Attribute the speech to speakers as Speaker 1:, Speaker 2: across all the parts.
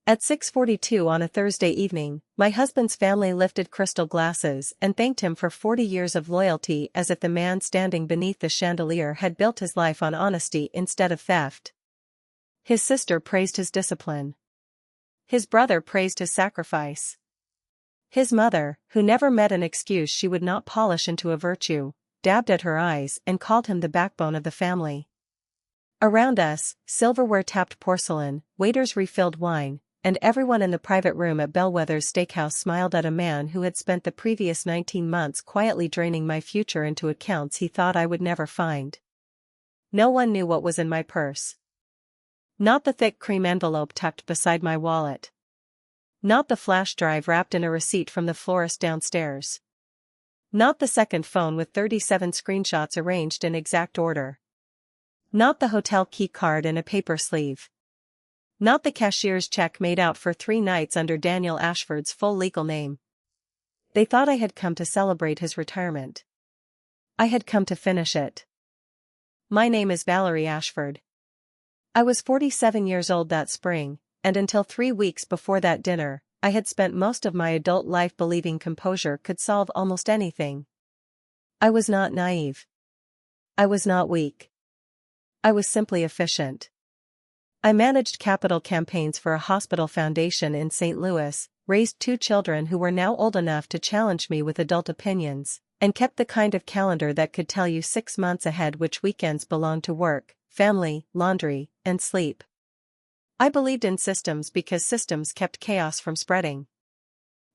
Speaker 1: At 6:42 on a Thursday evening, my husband's family lifted crystal glasses and thanked him for 40 years of loyalty as if the man standing beneath the chandelier had built his life on honesty instead of theft. His sister praised his discipline. His brother praised his sacrifice. His mother, who never met an excuse she would not polish into a virtue, dabbed at her eyes and called him the backbone of the family. Around us, silverware tapped porcelain, waiters refilled wine, and everyone in the private room at Bellwether's Steakhouse smiled at a man who had spent the previous 19 months quietly draining my future into accounts he thought I would never find. No one knew what was in my purse. Not the thick cream envelope tucked beside my wallet. Not the flash drive wrapped in a receipt from the florist downstairs. Not the second phone with 37 screenshots arranged in exact order. Not the hotel key card in a paper sleeve. Not the cashier's check made out for 3 nights under Daniel Ashford's full legal name. They thought I had come to celebrate his retirement. I had come to finish it. My name is Valerie Ashford. I was 47 years old that spring, and until 3 weeks before that dinner, I had spent most of my adult life believing composure could solve almost anything. I was not naive. I was not weak. I was simply efficient. I managed capital campaigns for a hospital foundation in St. Louis, raised 2 children who were now old enough to challenge me with adult opinions, and kept the kind of calendar that could tell you 6 months ahead which weekends belonged to work, family, laundry, and sleep. I believed in systems because systems kept chaos from spreading.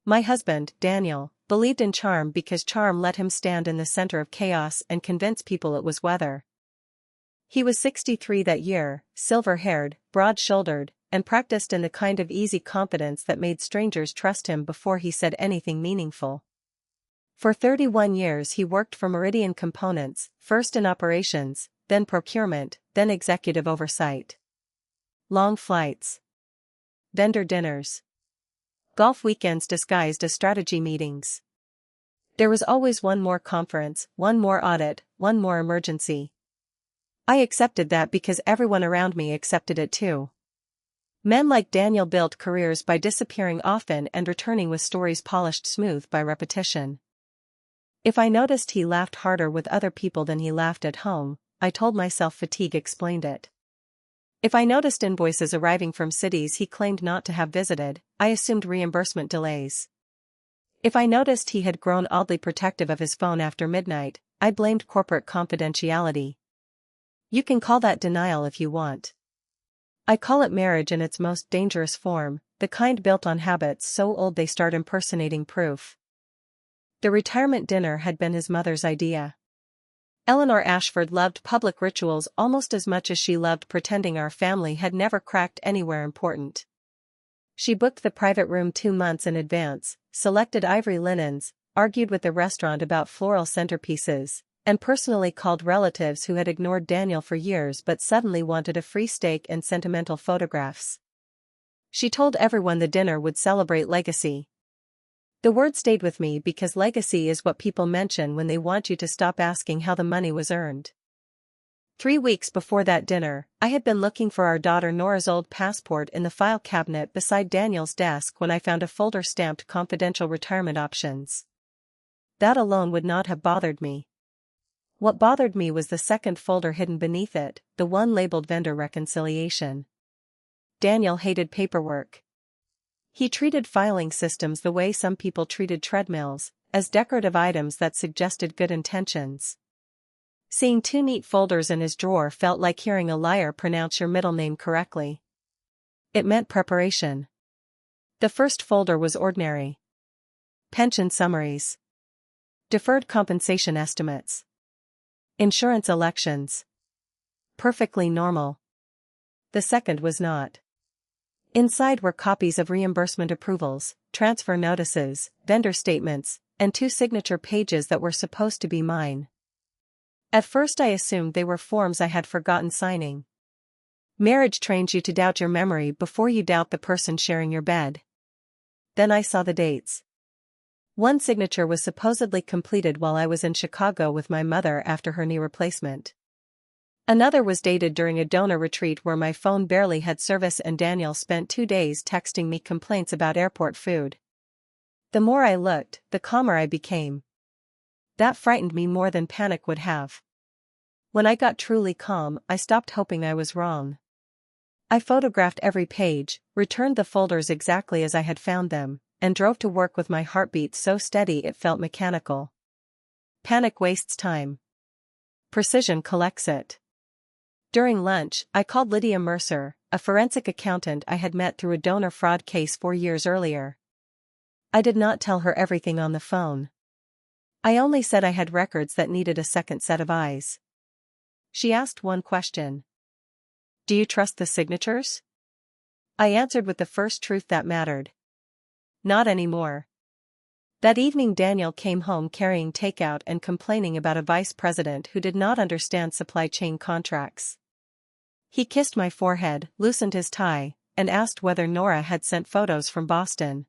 Speaker 1: My husband, Daniel, believed in charm because charm let him stand in the center of chaos and convince people it was weather. He was 63 that year, silver-haired, broad-shouldered, and practiced in the kind of easy confidence that made strangers trust him before he said anything meaningful. For 31 years he worked for Meridian Components, first in operations, then procurement, then executive oversight. Long flights. Vendor dinners. Golf weekends disguised as strategy meetings. There was always one more conference, one more audit, one more emergency. I accepted that because everyone around me accepted it too. Men like Daniel built careers by disappearing often and returning with stories polished smooth by repetition. If I noticed he laughed harder with other people than he laughed at home, I told myself fatigue explained it. If I noticed invoices arriving from cities he claimed not to have visited, I assumed reimbursement delays. If I noticed he had grown oddly protective of his phone after midnight, I blamed corporate confidentiality. You can call that denial if you want. I call it marriage in its most dangerous form, the kind built on habits so old they start impersonating proof. The retirement dinner had been his mother's idea. Eleanor Ashford loved public rituals almost as much as she loved pretending our family had never cracked anywhere important. She booked the private room 2 months in advance, selected ivory linens, argued with the restaurant about floral centerpieces, and personally called relatives who had ignored Daniel for years but suddenly wanted a free steak and sentimental photographs. She told everyone the dinner would celebrate legacy. The word stayed with me because legacy is what people mention when they want you to stop asking how the money was earned. 3 weeks before that dinner, I had been looking for our daughter Nora's old passport in the file cabinet beside Daniel's desk when I found a folder stamped confidential retirement options. That alone would not have bothered me. What bothered me was the second folder hidden beneath it, the one labeled vendor reconciliation. Daniel hated paperwork. He treated filing systems the way some people treated treadmills, as decorative items that suggested good intentions. Seeing 2 neat folders in his drawer felt like hearing a liar pronounce your middle name correctly. It meant preparation. The first folder was ordinary. Pension summaries. Deferred compensation estimates. Insurance elections. Perfectly normal. The second was not. Inside were copies of reimbursement approvals, transfer notices, vendor statements, and 2 signature pages that were supposed to be mine. At first I assumed they were forms I had forgotten signing. Marriage trains you to doubt your memory before you doubt the person sharing your bed. Then I saw the dates. One signature was supposedly completed while I was in Chicago with my mother after her knee replacement. Another was dated during a donor retreat where my phone barely had service and Daniel spent 2 days texting me complaints about airport food. The more I looked, the calmer I became. That frightened me more than panic would have. When I got truly calm, I stopped hoping I was wrong. I photographed every page, returned the folders exactly as I had found them, and drove to work with my heartbeat so steady it felt mechanical. Panic wastes time. Precision collects it. During lunch, I called Lydia Mercer, a forensic accountant I had met through a donor fraud case 4 years earlier. I did not tell her everything on the phone. I only said I had records that needed a second set of eyes. She asked one question. Do you trust the signatures? I answered with the first truth that mattered. Not anymore. That evening Daniel came home carrying takeout and complaining about a vice president who did not understand supply chain contracts. He kissed my forehead, loosened his tie, and asked whether Nora had sent photos from Boston.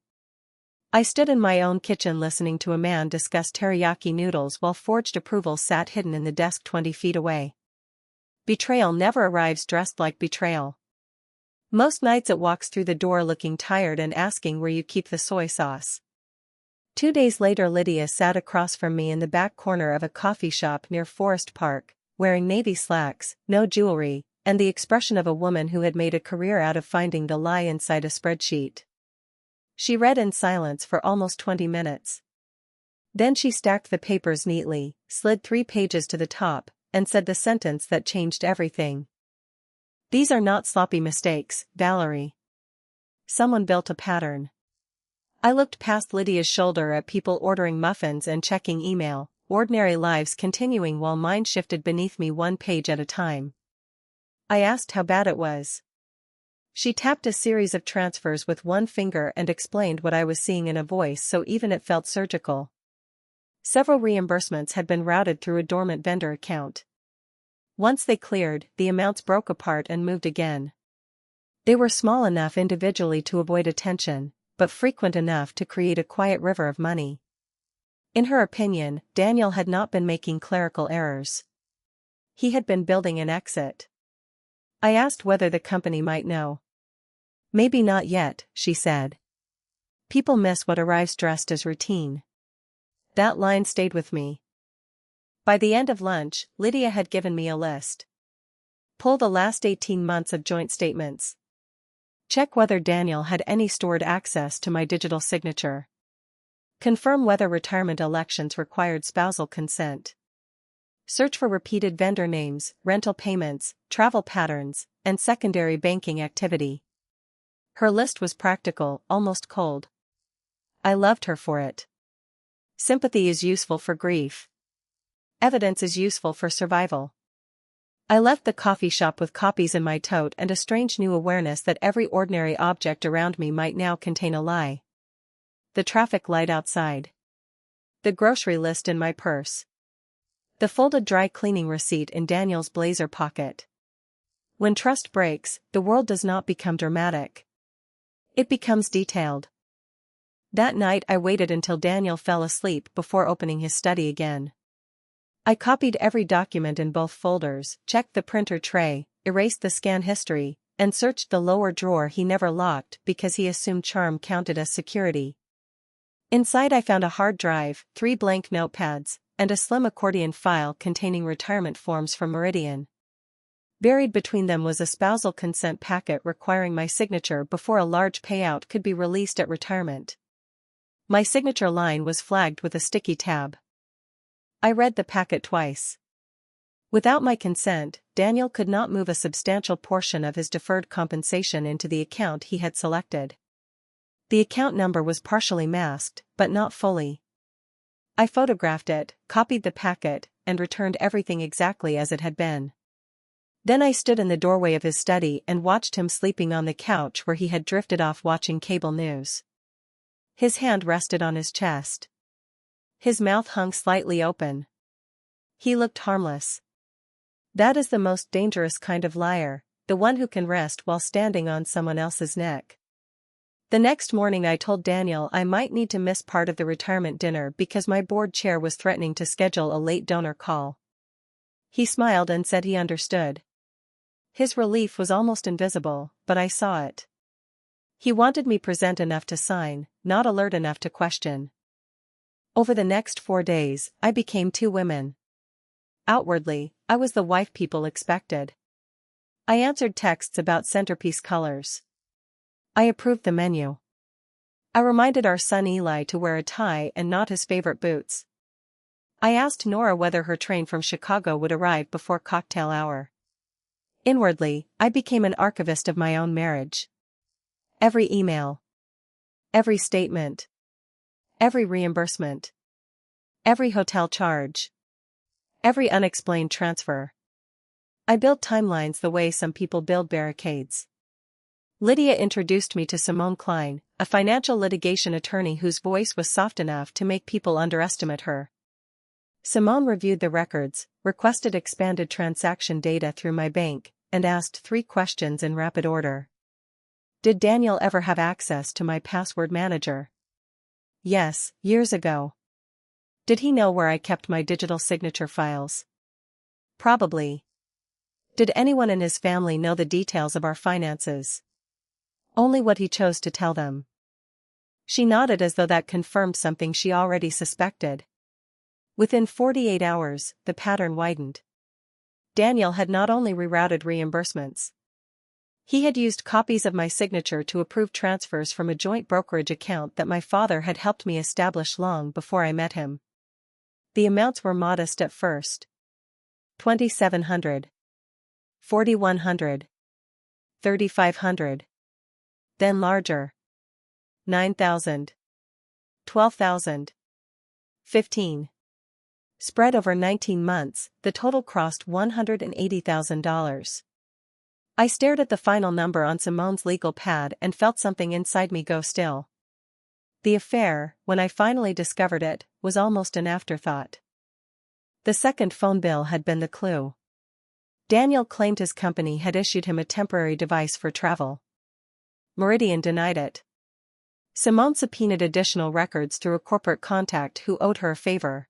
Speaker 1: I stood in my own kitchen listening to a man discuss teriyaki noodles while forged approval sat hidden in the desk 20 feet away. Betrayal never arrives dressed like betrayal. Most nights it walks through the door looking tired and asking where you keep the soy sauce. 2 days later Lydia sat across from me in the back corner of a coffee shop near Forest Park, wearing navy slacks, no jewelry, and the expression of a woman who had made a career out of finding the lie inside a spreadsheet. She read in silence for almost 20 minutes. Then she stacked the papers neatly, slid 3 pages to the top, and said the sentence that changed everything. These are not sloppy mistakes, Valerie. Someone built a pattern. I looked past Lydia's shoulder at people ordering muffins and checking email, ordinary lives continuing while mine shifted beneath me 1 page at a time. I asked how bad it was. She tapped a series of transfers with 1 finger and explained what I was seeing in a voice so even it felt surgical. Several reimbursements had been routed through a dormant vendor account. Once they cleared, the amounts broke apart and moved again. They were small enough individually to avoid attention, but frequent enough to create a quiet river of money. In her opinion, Daniel had not been making clerical errors. He had been building an exit. I asked whether the company might know. Maybe not yet, she said. People miss what arrives dressed as routine. That line stayed with me. By the end of lunch, Lydia had given me a list. Pull the last 18 months of joint statements. Check whether Daniel had any stored access to my digital signature. Confirm whether retirement elections required spousal consent. Search for repeated vendor names, rental payments, travel patterns, and secondary banking activity. Her list was practical, almost cold. I loved her for it. Sympathy is useful for grief. Evidence is useful for survival. I left the coffee shop with copies in my tote and a strange new awareness that every ordinary object around me might now contain a lie. The traffic light outside. The grocery list in my purse. The folded dry cleaning receipt in Daniel's blazer pocket. When trust breaks, the world does not become dramatic. It becomes detailed. That night I waited until Daniel fell asleep before opening his study again. I copied every document in both folders, checked the printer tray, erased the scan history, and searched the lower drawer he never locked because he assumed charm counted as security. Inside I found a hard drive, 3 blank notepads, and a slim accordion file containing retirement forms from Meridian. Buried between them was a spousal consent packet requiring my signature before a large payout could be released at retirement. My signature line was flagged with a sticky tab. I read the packet twice. Without my consent, Daniel could not move a substantial portion of his deferred compensation into the account he had selected. The account number was partially masked, but not fully. I photographed it, copied the packet, and returned everything exactly as it had been. Then I stood in the doorway of his study and watched him sleeping on the couch where he had drifted off watching cable news. His hand rested on his chest. His mouth hung slightly open. He looked harmless. That is the most dangerous kind of liar, the one who can rest while standing on someone else's neck. The next morning I told Daniel I might need to miss part of the retirement dinner because my board chair was threatening to schedule a late donor call. He smiled and said he understood. His relief was almost invisible, but I saw it. He wanted me present enough to sign, not alert enough to question. Over the next 4 days, I became 2 women. Outwardly, I was the wife people expected. I answered texts about centerpiece colors. I approved the menu. I reminded our son Eli to wear a tie and not his favorite boots. I asked Nora whether her train from Chicago would arrive before cocktail hour. Inwardly, I became an archivist of my own marriage. Every email. Every statement. Every reimbursement. Every hotel charge. Every unexplained transfer. I built timelines the way some people build barricades. Lydia introduced me to Simone Klein, a financial litigation attorney whose voice was soft enough to make people underestimate her. Simone reviewed the records, requested expanded transaction data through my bank, and asked 3 questions in rapid order. Did Daniel ever have access to my password manager? Yes, years ago. Did he know where I kept my digital signature files? Probably. Did anyone in his family know the details of our finances? Only what he chose to tell them. She nodded as though that confirmed something she already suspected. Within 48 hours, the pattern widened. Daniel had not only rerouted reimbursements. He had used copies of my signature to approve transfers from a joint brokerage account that my father had helped me establish long before I met him. The amounts were modest at first. $2,700. $4,100. $3,500. Then larger. $9,000. $12,000. $15,000. Spread over 19 months, the total crossed $180,000. I stared at the final number on Simone's legal pad and felt something inside me go still. The affair, when I finally discovered it, was almost an afterthought. The second phone bill had been the clue. Daniel claimed his company had issued him a temporary device for travel. Meridian denied it. Simone subpoenaed additional records through a corporate contact who owed her a favor.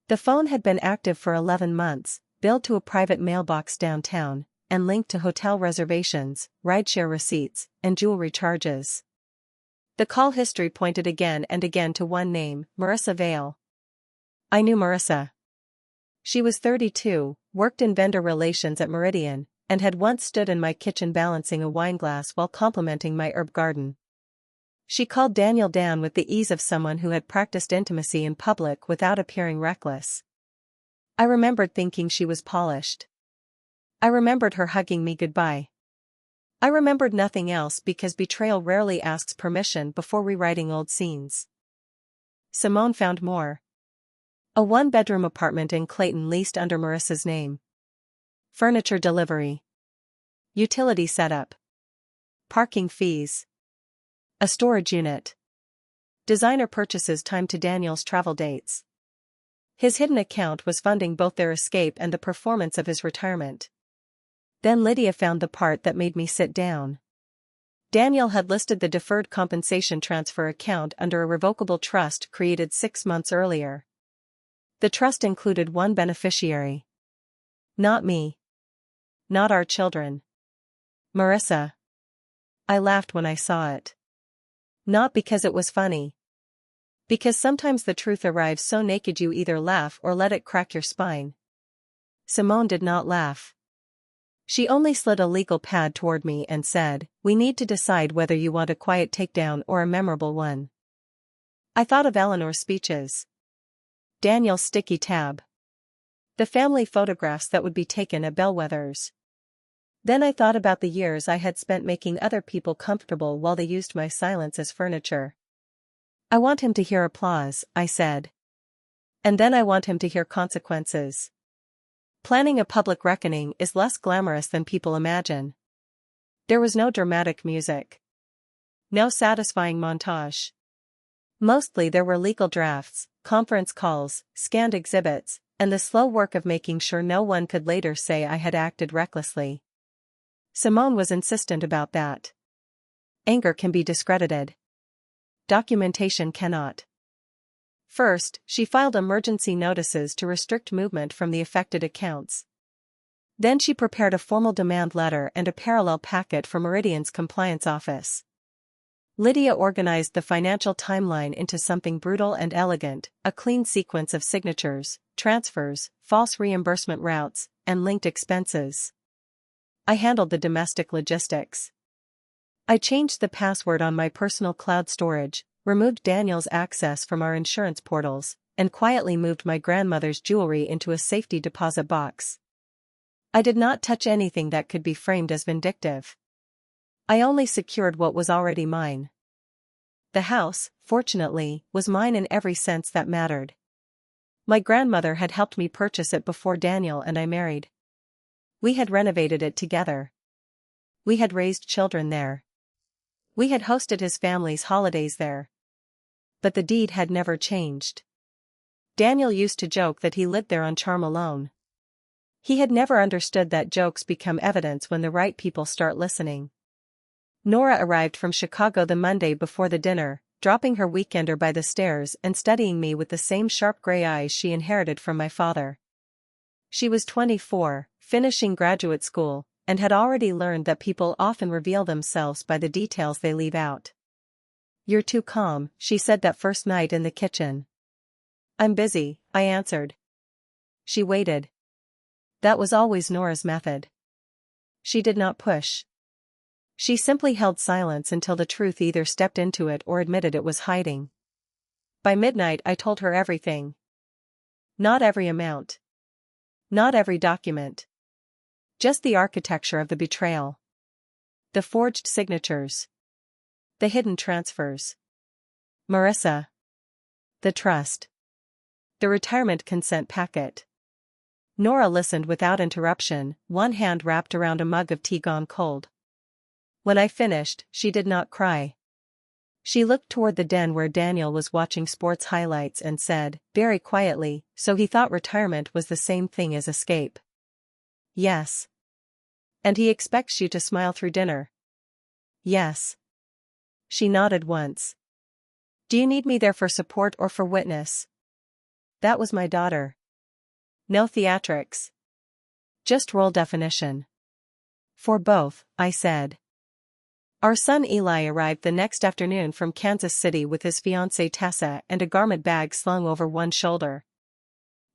Speaker 1: The phone had been active for 11 months, billed to a private mailbox downtown, and linked to hotel reservations, rideshare receipts, and jewelry charges. The call history pointed again and again to one name, Marissa Vale. I knew Marissa. She was 32, worked in vendor relations at Meridian, and had once stood in my kitchen balancing a wineglass while complimenting my herb garden. She called Daniel down with the ease of someone who had practiced intimacy in public without appearing reckless. I remembered thinking she was polished. I remembered her hugging me goodbye. I remembered nothing else because betrayal rarely asks permission before rewriting old scenes. Simone found more. A 1-bedroom apartment in Clayton leased under Marissa's name. Furniture delivery. Utility setup. Parking fees. A storage unit. Designer purchases timed to Daniel's travel dates. His hidden account was funding both their escape and the performance of his retirement. Then Lydia found the part that made me sit down. Daniel had listed the deferred compensation transfer account under a revocable trust created 6 months earlier. The trust included 1 beneficiary. Not me. Not our children. Marissa. I laughed when I saw it. Not because it was funny. Because sometimes the truth arrives so naked you either laugh or let it crack your spine. Simone did not laugh. She only slid a legal pad toward me and said, "We need to decide whether you want a quiet takedown or a memorable one." I thought of Eleanor's speeches. Daniel's sticky tab. The family photographs that would be taken at bellwethers. Then I thought about the years I had spent making other people comfortable while they used my silence as furniture. I want him to hear applause, I said. And then I want him to hear consequences. Planning a public reckoning is less glamorous than people imagine. There was no dramatic music. No satisfying montage. Mostly there were legal drafts, conference calls, scanned exhibits, and the slow work of making sure no one could later say I had acted recklessly. Simone was insistent about that. Anger can be discredited. Documentation cannot. First, she filed emergency notices to restrict movement from the affected accounts. Then she prepared a formal demand letter and a parallel packet for Meridian's compliance office. Lydia organized the financial timeline into something brutal and elegant, a clean sequence of signatures, transfers, false reimbursement routes, and linked expenses. I handled the domestic logistics. I changed the password on my personal cloud storage, removed Daniel's access from our insurance portals, and quietly moved my grandmother's jewelry into a safety deposit box. I did not touch anything that could be framed as vindictive. I only secured what was already mine. The house, fortunately, was mine in every sense that mattered. My grandmother had helped me purchase it before Daniel and I married. We had renovated it together. We had raised children there. We had hosted his family's holidays there. But the deed had never changed. Daniel used to joke that he lived there on charm alone. He had never understood that jokes become evidence when the right people start listening. Nora arrived from Chicago the Monday before the dinner, dropping her weekender by the stairs and studying me with the same sharp gray eyes she inherited from my father. She was 24, finishing graduate school, and had already learned that people often reveal themselves by the details they leave out. "You're too calm," she said that first night in the kitchen. "I'm busy," I answered. She waited. That was always Nora's method. She did not push. She simply held silence until the truth either stepped into it or admitted it was hiding. By midnight I told her everything. Not every amount. Not every document. Just the architecture of the betrayal. The forged signatures. The hidden transfers. Marissa. The trust. The retirement consent packet. Nora listened without interruption, one hand wrapped around a mug of tea gone cold. When I finished, she did not cry. She looked toward the den where Daniel was watching sports highlights and said, very quietly, "So he thought retirement was the same thing as escape." "Yes." "And he expects you to smile through dinner." "Yes." She nodded once. "Do you need me there for support or for witness?" That was my daughter. No theatrics. Just role definition. "For both," I said. Our son Eli arrived the next afternoon from Kansas City with his fiancée Tessa and a garment bag slung over one shoulder.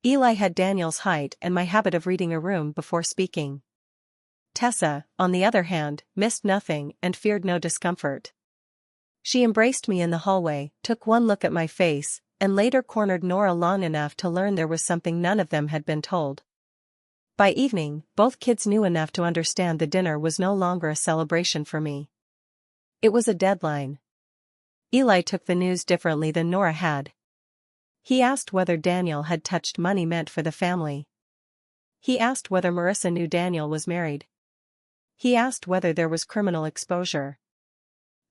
Speaker 1: Eli had Daniel's height and my habit of reading a room before speaking. Tessa, on the other hand, missed nothing and feared no discomfort. She embraced me in the hallway, took one look at my face, and later cornered Nora long enough to learn there was something none of them had been told. By evening, both kids knew enough to understand the dinner was no longer a celebration for me. It was a deadline. Eli took the news differently than Nora had. He asked whether Daniel had touched money meant for the family. He asked whether Marissa knew Daniel was married. He asked whether there was criminal exposure.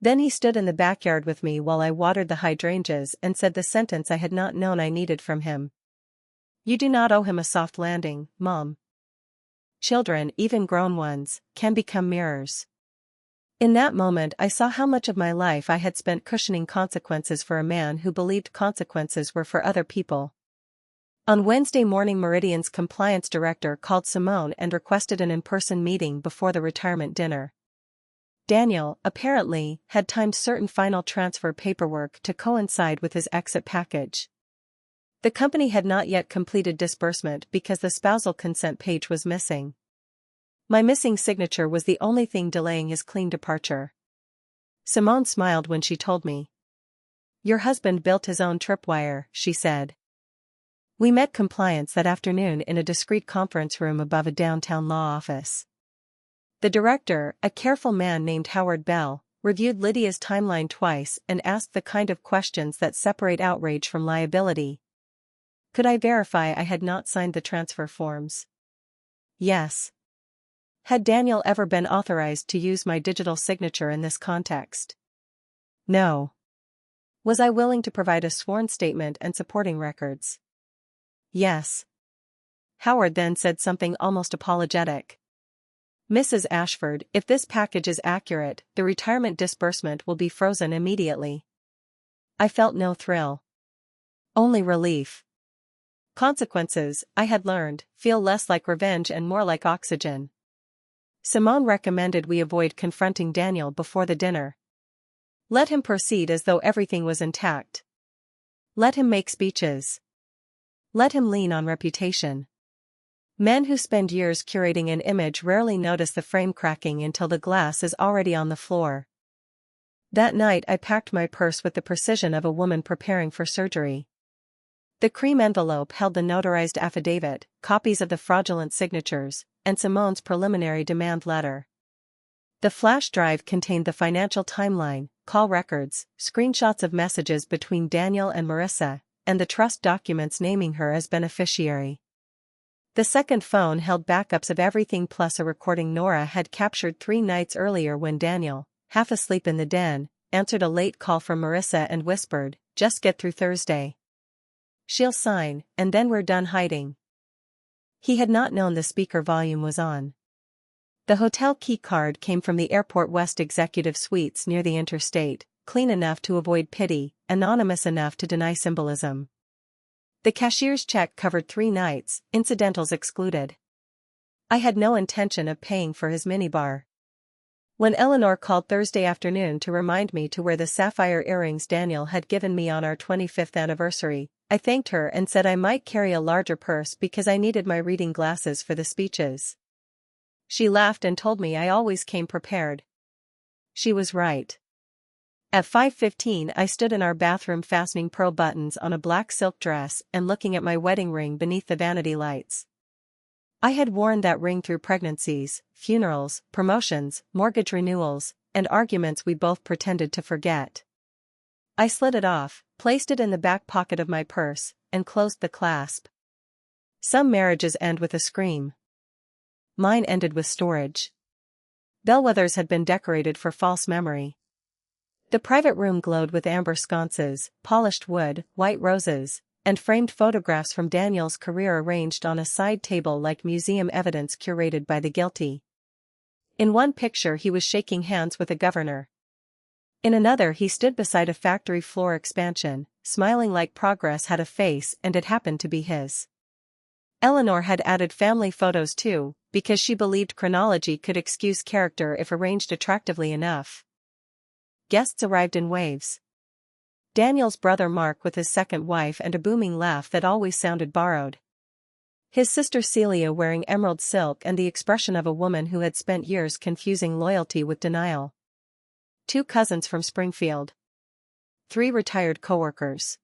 Speaker 1: Then he stood in the backyard with me while I watered the hydrangeas and said the sentence I had not known I needed from him. "You do not owe him a soft landing, Mom." Children, even grown ones, can become mirrors. In that moment I saw how much of my life I had spent cushioning consequences for a man who believed consequences were for other people. On Wednesday morning, Meridian's compliance director called Simone and requested an in-person meeting before the retirement dinner. Daniel, apparently, had timed certain final transfer paperwork to coincide with his exit package. The company had not yet completed disbursement because the spousal consent page was missing. My missing signature was the only thing delaying his clean departure. Simone smiled when she told me. "Your husband built his own tripwire," she said. We met compliance that afternoon in a discreet conference room above a downtown law office. The director, a careful man named Howard Bell, reviewed Lydia's timeline twice and asked the kind of questions that separate outrage from liability. Could I verify I had not signed the transfer forms? Yes. Had Daniel ever been authorized to use my digital signature in this context? No. Was I willing to provide a sworn statement and supporting records? Yes. Howard then said something almost apologetic. "Mrs. Ashford, if this package is accurate, the retirement disbursement will be frozen immediately." I felt no thrill. Only relief. Consequences, I had learned, feel less like revenge and more like oxygen. Simone recommended we avoid confronting Daniel before the dinner. Let him proceed as though everything was intact. Let him make speeches. Let him lean on reputation. Men who spend years curating an image rarely notice the frame cracking until the glass is already on the floor. That night I packed my purse with the precision of a woman preparing for surgery. The cream envelope held the notarized affidavit, copies of the fraudulent signatures, and Simone's preliminary demand letter. The flash drive contained the financial timeline, call records, screenshots of messages between Daniel and Marissa, and the trust documents naming her as beneficiary. The second phone held backups of everything plus a recording Nora had captured 3 nights earlier when Daniel, half asleep in the den, answered a late call from Marissa and whispered, "Just get through Thursday. She'll sign, and then we're done hiding." He had not known the speaker volume was on. The hotel key card came from the Airport West Executive Suites near the interstate, clean enough to avoid pity, anonymous enough to deny symbolism. The cashier's check covered 3 nights, incidentals excluded. I had no intention of paying for his minibar. When Eleanor called Thursday afternoon to remind me to wear the sapphire earrings Daniel had given me on our 25th anniversary, I thanked her and said I might carry a larger purse because I needed my reading glasses for the speeches. She laughed and told me I always came prepared. She was right. At 5:15 I stood in our bathroom fastening pearl buttons on a black silk dress and looking at my wedding ring beneath the vanity lights. I had worn that ring through pregnancies, funerals, promotions, mortgage renewals, and arguments we both pretended to forget. I slid it off, placed it in the back pocket of my purse, and closed the clasp. Some marriages end with a scream. Mine ended with storage. Bellwethers had been decorated for false memory. The private room glowed with amber sconces, polished wood, white roses, and framed photographs from Daniel's career arranged on a side table like museum evidence curated by the guilty. In one picture he was shaking hands with a governor. In another he stood beside a factory floor expansion, smiling like progress had a face and it happened to be his. Eleanor had added family photos too, because she believed chronology could excuse character if arranged attractively enough. Guests arrived in waves. Daniel's brother Mark with his second wife and a booming laugh that always sounded borrowed. His sister Celia wearing emerald silk and the expression of a woman who had spent years confusing loyalty with denial. 2 cousins from Springfield. 3 retired coworkers.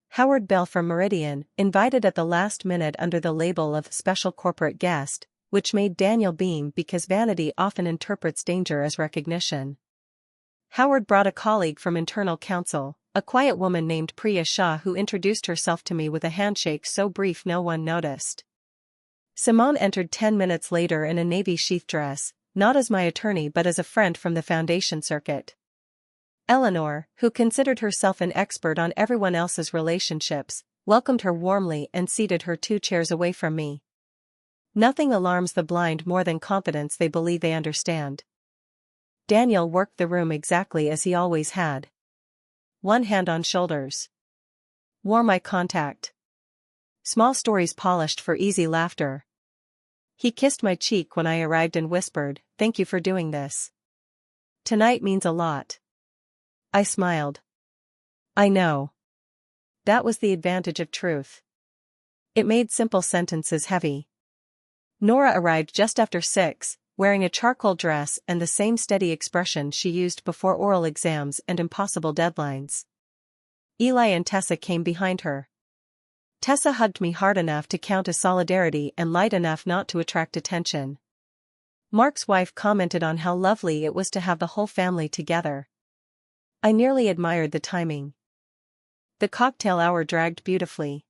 Speaker 1: Howard Bell from Meridian, invited at the last minute under the label of special corporate guest, which made Daniel beam because vanity often interprets danger as recognition. Howard brought a colleague from internal counsel, a quiet woman named Priya Shah who introduced herself to me with a handshake so brief no one noticed. Simone entered 10 minutes later in a navy sheath dress, not as my attorney but as a friend from the foundation circuit. Eleanor, who considered herself an expert on everyone else's relationships, welcomed her warmly and seated her 2 chairs away from me. Nothing alarms the blind more than confidence they believe they understand. Daniel worked the room exactly as he always had. One hand on shoulders. Wore my contact. Small stories polished for easy laughter. He kissed my cheek when I arrived and whispered, "Thank you for doing this. Tonight means a lot." I smiled. I know. That was the advantage of truth. It made simple sentences heavy. Nora arrived just after 6, wearing a charcoal dress and the same steady expression she used before oral exams and impossible deadlines. Eli and Tessa came behind her. Tessa hugged me hard enough to count as solidarity and light enough not to attract attention. Mark's wife commented on how lovely it was to have the whole family together. I nearly admired the timing. The cocktail hour dragged beautifully.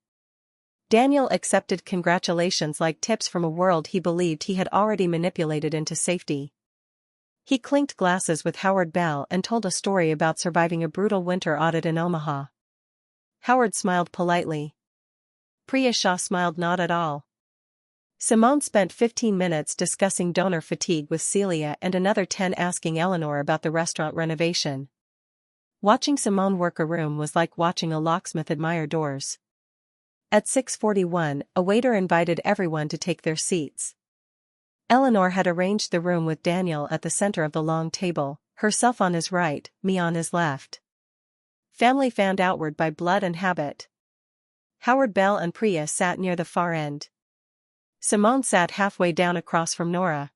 Speaker 1: Daniel accepted congratulations like tips from a world he believed he had already manipulated into safety. He clinked glasses with Howard Bell and told a story about surviving a brutal winter audit in Omaha. Howard smiled politely. Priya Shah smiled not at all. Simone spent 15 minutes discussing donor fatigue with Celia and another 10 asking Eleanor about the restaurant renovation. Watching Simone work a room was like watching a locksmith admire doors. At 6:41, a waiter invited everyone to take their seats. Eleanor had arranged the room with Daniel at the center of the long table, herself on his right, me on his left. Family fanned outward by blood and habit. Howard, Belle and Priya sat near the far end. Simone sat halfway down across from Nora.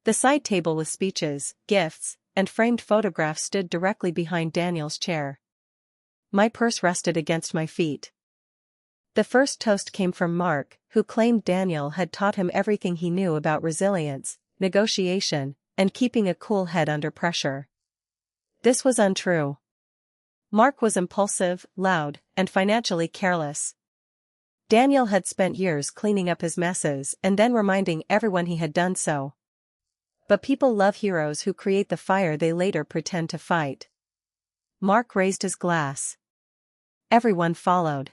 Speaker 1: The side table with speeches, gifts, and framed photographs stood directly behind Daniel's chair. My purse rested against my feet. The first toast came from Mark, who claimed Daniel had taught him everything he knew about resilience, negotiation, and keeping a cool head under pressure. This was untrue. Mark was impulsive, loud, and financially careless. Daniel had spent years cleaning up his messes and then reminding everyone he had done so. But people love heroes who create the fire they later pretend to fight. Mark raised his glass. Everyone followed.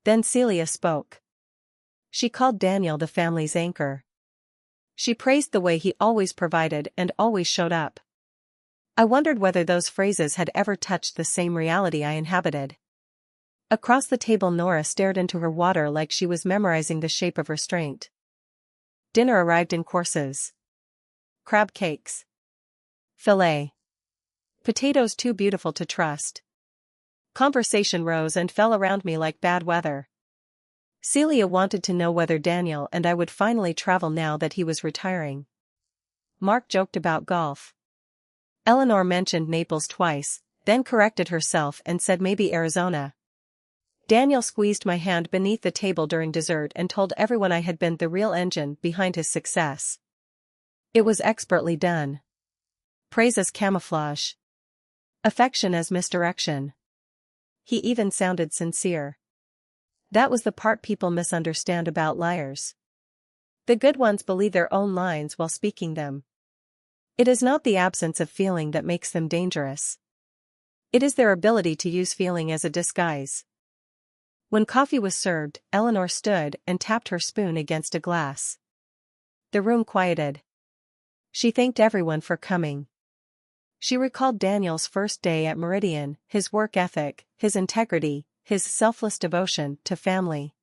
Speaker 1: Then Celia spoke. She called Daniel the family's anchor. She praised the way he always provided and always showed up. I wondered whether those phrases had ever touched the same reality I inhabited. Across the table, Nora stared into her water like she was memorizing the shape of restraint. Dinner arrived in courses. Crab cakes. Filet. Potatoes too beautiful to trust. Conversation rose and fell around me like bad weather. Celia wanted to know whether Daniel and I would finally travel now that he was retiring. Mark joked about golf. Eleanor mentioned Naples twice, then corrected herself and said maybe Arizona. Daniel squeezed my hand beneath the table during dessert and told everyone I had been the real engine behind his success. It was expertly done. Praise as camouflage. Affection as misdirection. He even sounded sincere. That was the part people misunderstand about liars. The good ones believe their own lines while speaking them. It is not the absence of feeling that makes them dangerous. It is their ability to use feeling as a disguise. When coffee was served, Eleanor stood and tapped her spoon against a glass. The room quieted. She thanked everyone for coming. She recalled Daniel's first day at Meridian, his work ethic, his integrity, his selfless devotion to family.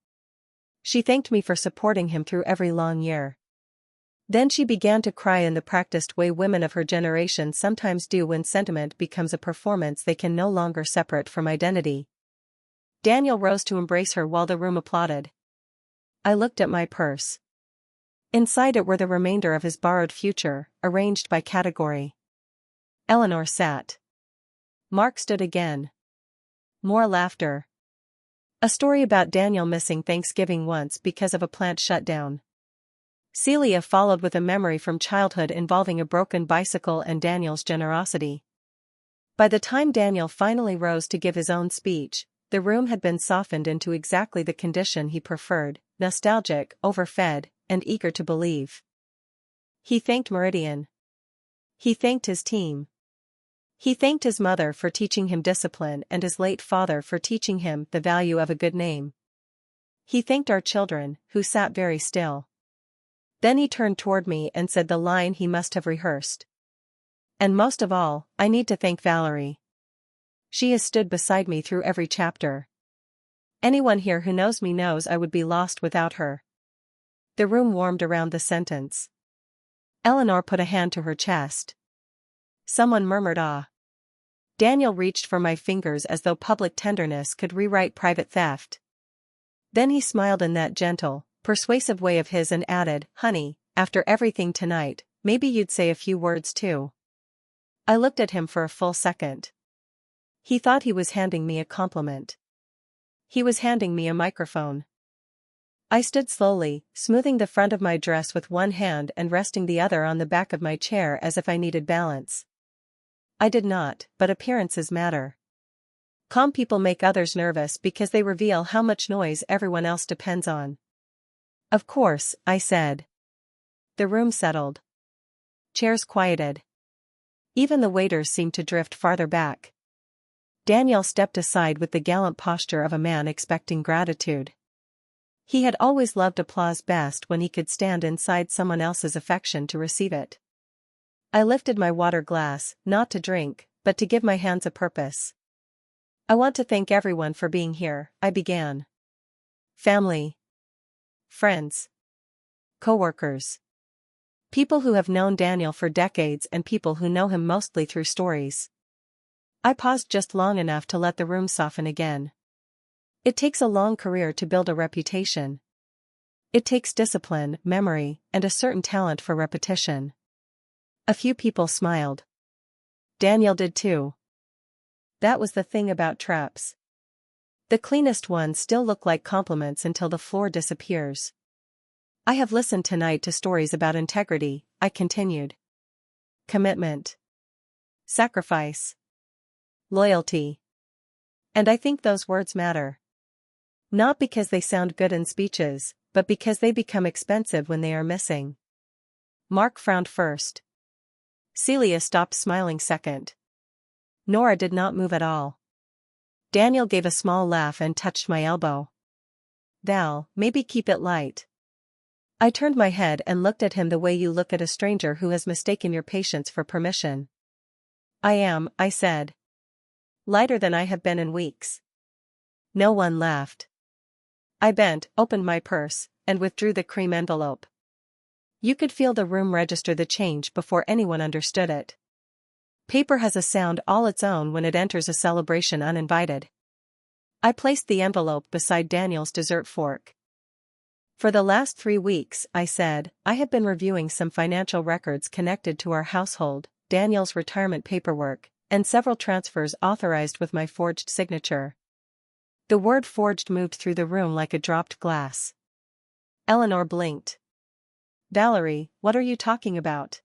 Speaker 1: She thanked me for supporting him through every long year. Then she began to cry in the practiced way women of her generation sometimes do when sentiment becomes a performance they can no longer separate from identity. Daniel rose to embrace her while the room applauded. I looked at my purse. Inside it were the remainder of his borrowed future, arranged by category. Eleanor sat. Mark stood again. More laughter. A story about Daniel missing Thanksgiving once because of a plant shutdown. Celia followed with a memory from childhood involving a broken bicycle and Daniel's generosity. By the time Daniel finally rose to give his own speech, the room had been softened into exactly the condition he preferred, nostalgic, overfed, and eager to believe. He thanked Meridian. He thanked his team. He thanked his mother for teaching him discipline and his late father for teaching him the value of a good name. He thanked our children, who sat very still. Then he turned toward me and said the line he must have rehearsed. And most of all, I need to thank Valerie. She has stood beside me through every chapter. Anyone here who knows me knows I would be lost without her. The room warmed around the sentence. Eleanor put a hand to her chest. Someone murmured ah. Daniel reached for my fingers as though public tenderness could rewrite private theft. Then he smiled in that gentle, persuasive way of his and added, honey, after everything tonight, maybe you'd say a few words too. I looked at him for a full second. He thought he was handing me a compliment. He was handing me a microphone. I stood slowly, smoothing the front of my dress with one hand and resting the other on the back of my chair as if I needed balance. I did not, but appearances matter. Calm people make others nervous because they reveal how much noise everyone else depends on. Of course, I said. The room settled. Chairs quieted. Even the waiters seemed to drift farther back. Daniel stepped aside with the gallant posture of a man expecting gratitude. He had always loved applause best when he could stand inside someone else's affection to receive it. I lifted my water glass, not to drink, but to give my hands a purpose. I want to thank everyone for being here, I began. Family. Friends. Coworkers. People who have known Daniel for decades and people who know him mostly through stories. I paused just long enough to let the room soften again. It takes a long career to build a reputation. It takes discipline, memory, and a certain talent for repetition. A few people smiled. Daniel did too. That was the thing about traps. The cleanest ones still look like compliments until the floor disappears. I have listened tonight to stories about integrity, I continued. Commitment. Sacrifice. Loyalty. And I think those words matter. Not because they sound good in speeches, but because they become expensive when they are missing. Mark frowned first. Celia stopped smiling second. Nora did not move at all. Daniel gave a small laugh and touched my elbow. Val, maybe keep it light. I turned my head and looked at him the way you look at a stranger who has mistaken your patience for permission. I am, I said. Lighter than I have been in weeks. No one laughed. I bent, opened my purse, and withdrew the cream envelope. You could feel the room register the change before anyone understood it. Paper has a sound all its own when it enters a celebration uninvited. I placed the envelope beside Daniel's dessert fork. For the last 3 weeks, I said, I have been reviewing some financial records connected to our household, Daniel's retirement paperwork, and several transfers authorized with my forged signature. The word forged moved through the room like a dropped glass. Eleanor blinked. Valerie, what are you talking about?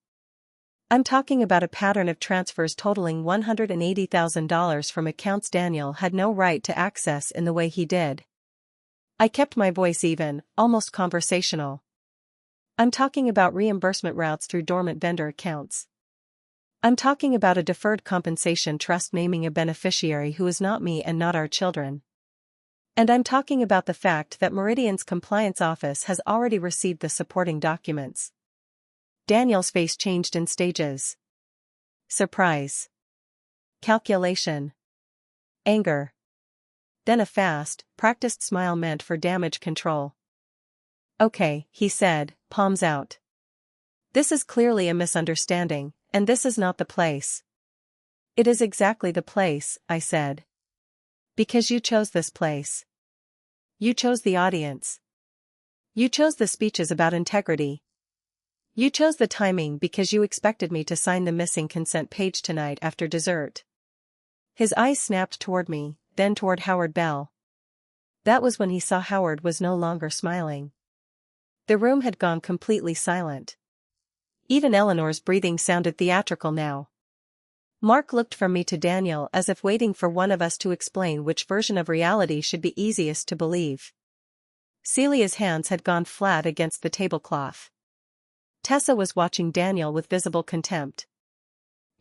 Speaker 1: I'm talking about a pattern of transfers totaling $180,000 from accounts Daniel had no right to access in the way he did. I kept my voice even, almost conversational. I'm talking about reimbursement routes through dormant vendor accounts. I'm talking about a deferred compensation trust naming a beneficiary who is not me and not our children. And I'm talking about the fact that Meridian's compliance office has already received the supporting documents. Daniel's face changed in stages. Surprise. Calculation. Anger. Then a fast, practiced smile meant for damage control. Okay, he said, palms out. This is clearly a misunderstanding, and this is not the place. It is exactly the place, I said. Because you chose this place. You chose the audience. You chose the speeches about integrity. You chose the timing because you expected me to sign the missing consent page tonight after dessert. His eyes snapped toward me, then toward Howard Bell. That was when he saw Howard was no longer smiling. The room had gone completely silent. Even Eleanor's breathing sounded theatrical now. Mark looked from me to Daniel as if waiting for one of us to explain which version of reality should be easiest to believe. Celia's hands had gone flat against the tablecloth. Tessa was watching Daniel with visible contempt.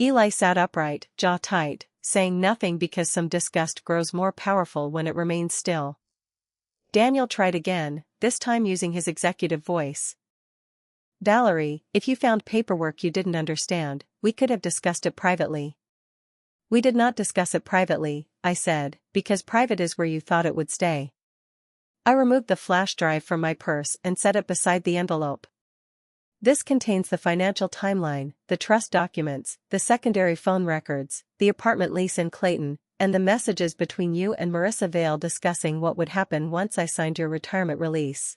Speaker 1: Eli sat upright, jaw tight, saying nothing because some disgust grows more powerful when it remains still. Daniel tried again, this time using his executive voice. Valerie, if you found paperwork you didn't understand, we could have discussed it privately. We did not discuss it privately, I said, because private is where you thought it would stay. I removed the flash drive from my purse and set it beside the envelope. This contains the financial timeline, the trust documents, the secondary phone records, the apartment lease in Clayton, and the messages between you and Marissa Vale discussing what would happen once I signed your retirement release.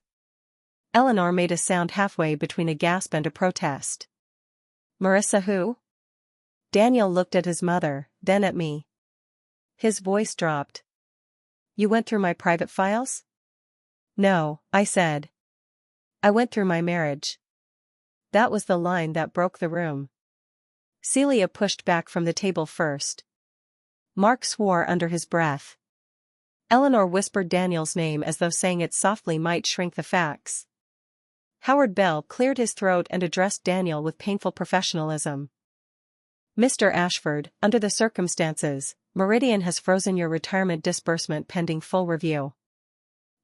Speaker 1: Eleanor made a sound halfway between a gasp and a protest. Marissa who? Daniel looked at his mother, then at me. His voice dropped. You went through my private files? No, I said. I went through my marriage. That was the line that broke the room. Celia pushed back from the table first. Mark swore under his breath. Eleanor whispered Daniel's name as though saying it softly might shrink the facts. Howard Bell cleared his throat and addressed Daniel with painful professionalism. Mr. Ashford, under the circumstances, Meridian has frozen your retirement disbursement pending full review.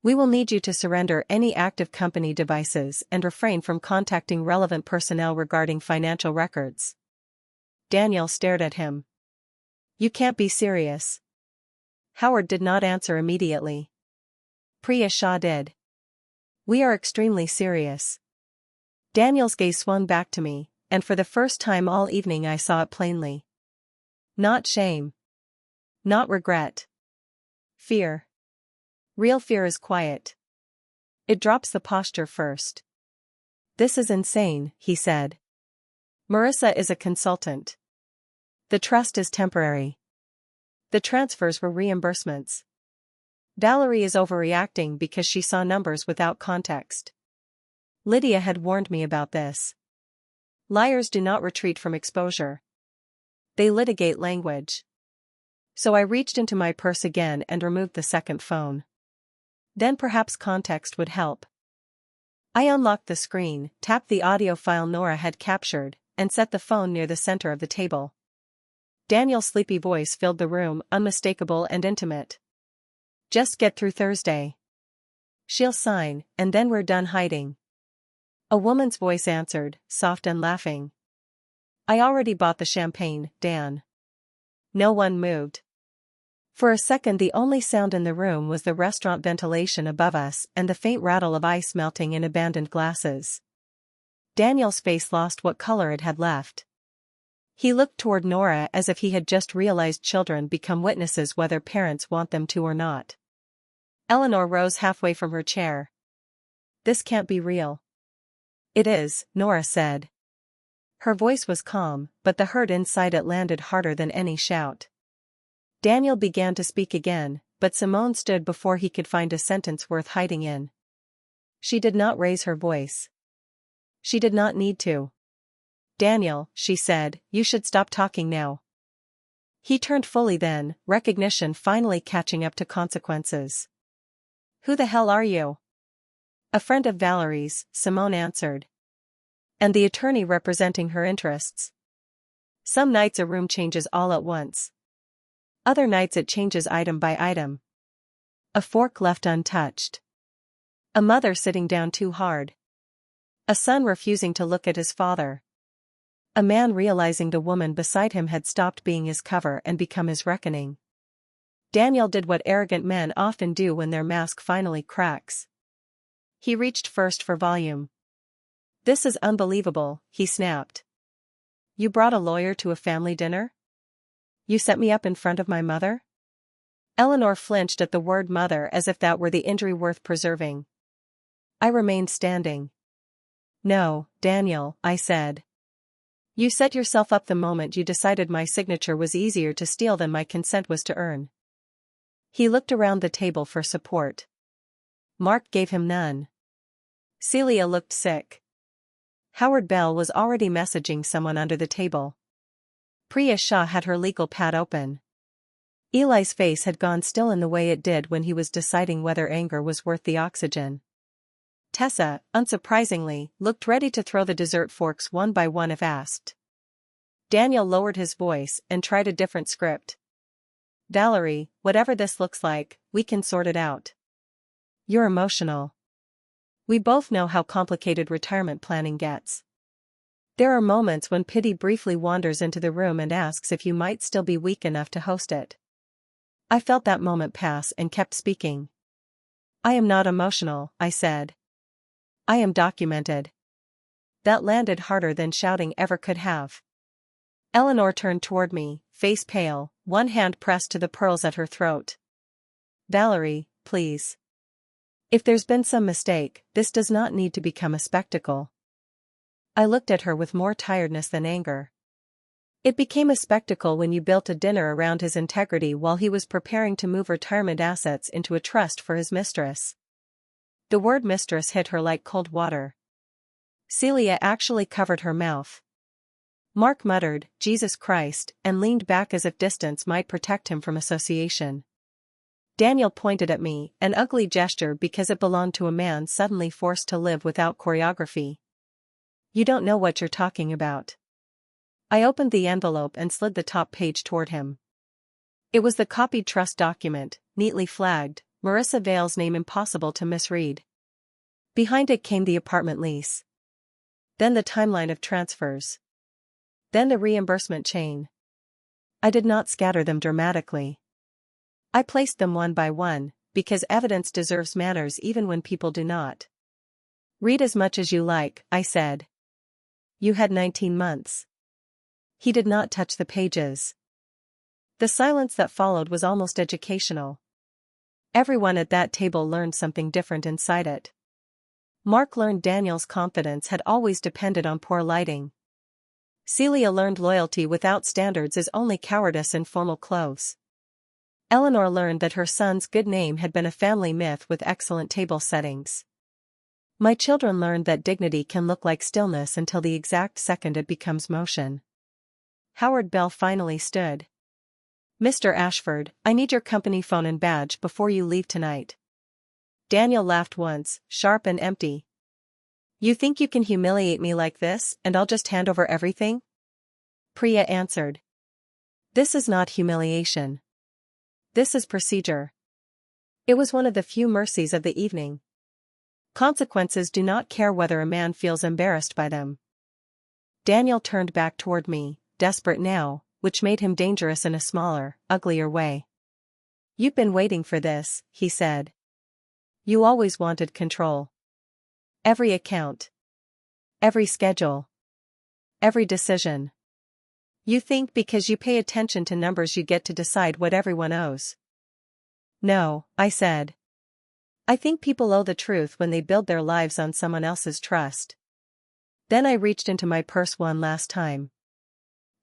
Speaker 1: We will need you to surrender any active company devices and refrain from contacting relevant personnel regarding financial records. Daniel stared at him. You can't be serious. Howard did not answer immediately. Priya Shah did. We are extremely serious. Daniel's gaze swung back to me, and for the first time all evening I saw it plainly. Not shame. Not regret. Fear. Real fear is quiet. It drops the posture first. This is insane, he said. Marissa is a consultant. The trust is temporary. The transfers were reimbursements. Valerie is overreacting because she saw numbers without context. Lydia had warned me about this. Liars do not retreat from exposure. They litigate language. So I reached into my purse again and removed the second phone. Then perhaps context would help. I unlocked the screen, tapped the audio file Nora had captured, and set the phone near the center of the table. Daniel's sleepy voice filled the room, unmistakable and intimate. Just get through Thursday. She'll sign, and then we're done hiding. A woman's voice answered, soft and laughing. I already bought the champagne, Dan. No one moved. For a second the only sound in the room was the restaurant ventilation above us and the faint rattle of ice melting in abandoned glasses. Daniel's face lost what color it had left. He looked toward Nora as if he had just realized children become witnesses whether parents want them to or not. Eleanor rose halfway from her chair. This can't be real. It is, Nora said. Her voice was calm, but the hurt inside it landed harder than any shout. Daniel began to speak again, but Simone stood before he could find a sentence worth hiding in. She did not raise her voice. She did not need to. Daniel, she said, you should stop talking now. He turned fully then, recognition finally catching up to consequences. Who the hell are you? A friend of Valerie's, Simone answered. And the attorney representing her interests. Some nights a room changes all at once. Other nights it changes item by item. A fork left untouched. A mother sitting down too hard. A son refusing to look at his father. A man realizing the woman beside him had stopped being his cover and become his reckoning. Daniel did what arrogant men often do when their mask finally cracks. He reached first for volume. This is unbelievable, he snapped. You brought a lawyer to a family dinner? You set me up in front of my mother? Eleanor flinched at the word mother as if that were the injury worth preserving. I remained standing. No, Daniel, I said. You set yourself up the moment you decided my signature was easier to steal than my consent was to earn. He looked around the table for support. Mark gave him none. Celia looked sick. Howard Bell was already messaging someone under the table. Priya Shah had her legal pad open. Eli's face had gone still in the way it did when he was deciding whether anger was worth the oxygen. Tessa, unsurprisingly, looked ready to throw the dessert forks one by one if asked. Daniel lowered his voice and tried a different script. Valerie, whatever this looks like, we can sort it out. You're emotional. We both know how complicated retirement planning gets. There are moments when pity briefly wanders into the room and asks if you might still be weak enough to host it. I felt that moment pass and kept speaking. I am not emotional, I said. I am documented. That landed harder than shouting ever could have. Eleanor turned toward me, face pale, one hand pressed to the pearls at her throat. Valerie, please. If there's been some mistake, this does not need to become a spectacle. I looked at her with more tiredness than anger. It became a spectacle when you built a dinner around his integrity while he was preparing to move retirement assets into a trust for his mistress. The word mistress hit her like cold water. Celia actually covered her mouth. Mark muttered, Jesus Christ, and leaned back as if distance might protect him from association. Daniel pointed at me, an ugly gesture because it belonged to a man suddenly forced to live without choreography. You don't know what you're talking about. I opened the envelope and slid the top page toward him. It was the copied trust document, neatly flagged, Marissa Vale's name impossible to misread. Behind it came the apartment lease. Then the timeline of transfers. Then the reimbursement chain. I did not scatter them dramatically. I placed them one by one, because evidence deserves manners even when people do not. Read as much as you like, I said. You had 19 months. He did not touch the pages. The silence that followed was almost educational. Everyone at that table learned something different inside it. Mark learned Daniel's confidence had always depended on poor lighting. Celia learned loyalty without standards is only cowardice in formal clothes. Eleanor learned that her son's good name had been a family myth with excellent table settings. My children learned that dignity can look like stillness until the exact second it becomes motion. Howard Bell finally stood. Mr. Ashford, I need your company phone and badge before you leave tonight. Daniel laughed once, sharp and empty. You think you can humiliate me like this, and I'll just hand over everything? Priya answered. This is not humiliation. This is procedure. It was one of the few mercies of the evening. Consequences do not care whether a man feels embarrassed by them. Daniel turned back toward me, desperate now, which made him dangerous in a smaller, uglier way. You've been waiting for this, he said. You always wanted control. Every account. Every schedule. Every decision. You think because you pay attention to numbers you get to decide what everyone owes. No, I said. I think people owe the truth when they build their lives on someone else's trust. Then I reached into my purse one last time.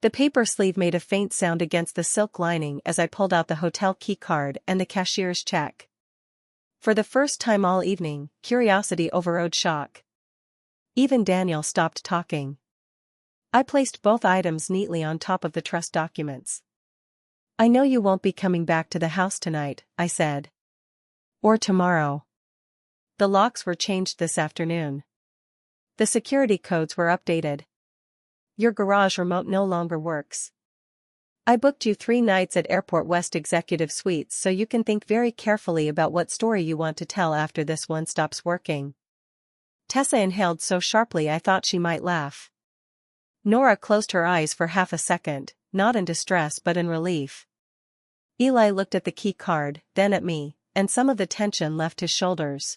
Speaker 1: The paper sleeve made a faint sound against the silk lining as I pulled out the hotel key card and the cashier's check. For the first time all evening, curiosity overrode shock. Even Daniel stopped talking. I placed both items neatly on top of the trust documents. I know you won't be coming back to the house tonight, I said. Or tomorrow. The locks were changed this afternoon. The security codes were updated. Your garage remote no longer works. I booked you 3 nights at Airport West Executive Suites so you can think very carefully about what story you want to tell after this one stops working. Tessa inhaled so sharply I thought she might laugh. Nora closed her eyes for half a second, not in distress but in relief. Eli looked at the key card, then at me, and some of the tension left his shoulders.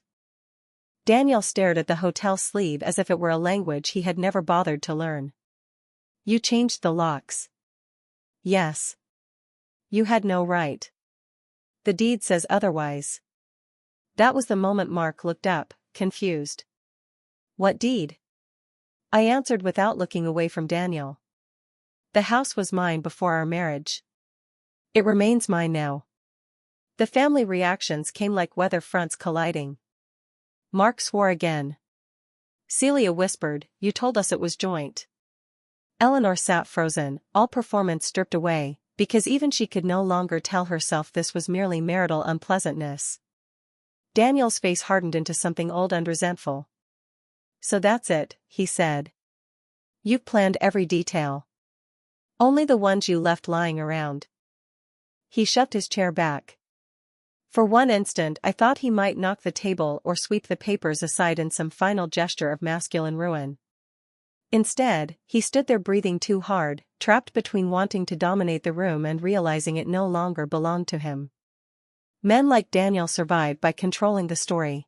Speaker 1: Daniel stared at the hotel sleeve as if it were a language he had never bothered to learn. You changed the locks. Yes. You had no right. The deed says otherwise. That was the moment Mark looked up, confused. What deed? I answered without looking away from Daniel. The house was mine before our marriage. It remains mine now. The family reactions came like weather fronts colliding. Mark swore again. Celia whispered, You told us it was joint. Eleanor sat frozen, all performance stripped away, because even she could no longer tell herself this was merely marital unpleasantness. Daniel's face hardened into something old and resentful. So that's it, he said. You've planned every detail. Only the ones you left lying around. He shoved his chair back. For one instant I thought he might knock the table or sweep the papers aside in some final gesture of masculine ruin. Instead, he stood there breathing too hard, trapped between wanting to dominate the room and realizing it no longer belonged to him. Men like Daniel survive by controlling the story.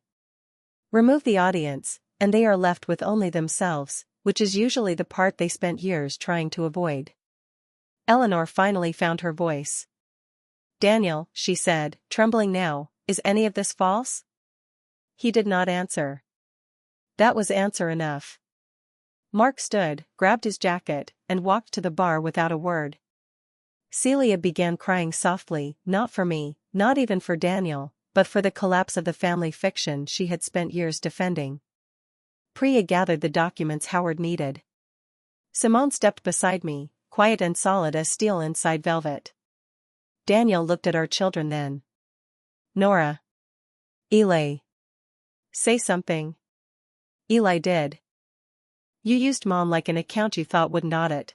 Speaker 1: Remove the audience, and they are left with only themselves, which is usually the part they spent years trying to avoid. Eleanor finally found her voice. Daniel, she said, trembling now, is any of this false? He did not answer. That was answer enough. Mark stood, grabbed his jacket, and walked to the bar without a word. Celia began crying softly, not for me, not even for Daniel, but for the collapse of the family fiction she had spent years defending. Priya gathered the documents Howard needed. Simone stepped beside me, quiet and solid as steel inside velvet. Daniel looked at our children then. Nora. Eli. Say something. Eli did. You used Mom like an account you thought wouldn't audit.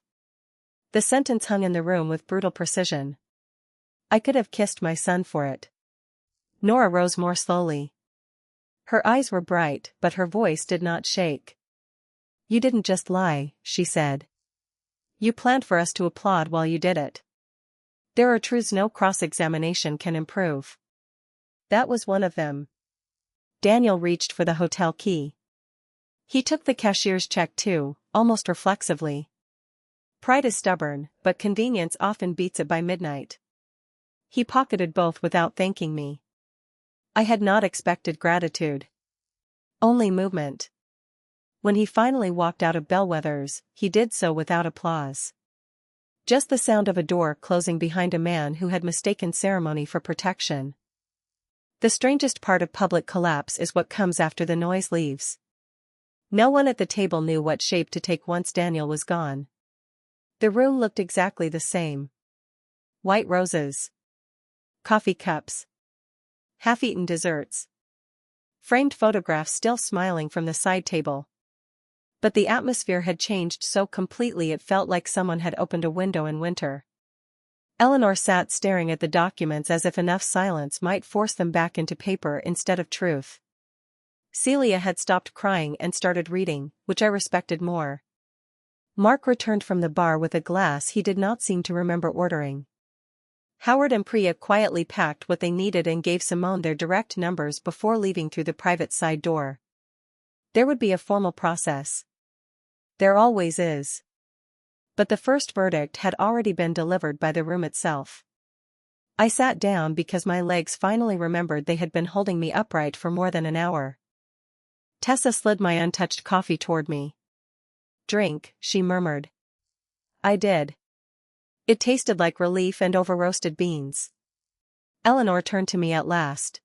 Speaker 1: The sentence hung in the room with brutal precision. I could have kissed my son for it. Nora rose more slowly. Her eyes were bright, but her voice did not shake. You didn't just lie, she said. You planned for us to applaud while you did it. There are truths no cross-examination can improve. That was one of them. Daniel reached for the hotel key. He took the cashier's check too, almost reflexively. Pride is stubborn, but convenience often beats it by midnight. He pocketed both without thanking me. I had not expected gratitude. Only movement. When he finally walked out of Bellwether's, he did so without applause. Just the sound of a door closing behind a man who had mistaken ceremony for protection. The strangest part of public collapse is what comes after the noise leaves. No one at the table knew what shape to take once Daniel was gone. The room looked exactly the same. White roses. Coffee cups. Half-eaten desserts. Framed photographs still smiling from the side table. But the atmosphere had changed so completely it felt like someone had opened a window in winter. Eleanor sat staring at the documents as if enough silence might force them back into paper instead of truth. Celia had stopped crying and started reading, which I respected more. Mark returned from the bar with a glass he did not seem to remember ordering. Howard and Priya quietly packed what they needed and gave Simone their direct numbers before leaving through the private side door. There would be a formal process. There always is. But the first verdict had already been delivered by the room itself. I sat down because my legs finally remembered they had been holding me upright for more than an hour. Tessa slid my untouched coffee toward me. "Drink," she murmured. I did. It tasted like relief and over-roasted beans. Eleanor turned to me at last.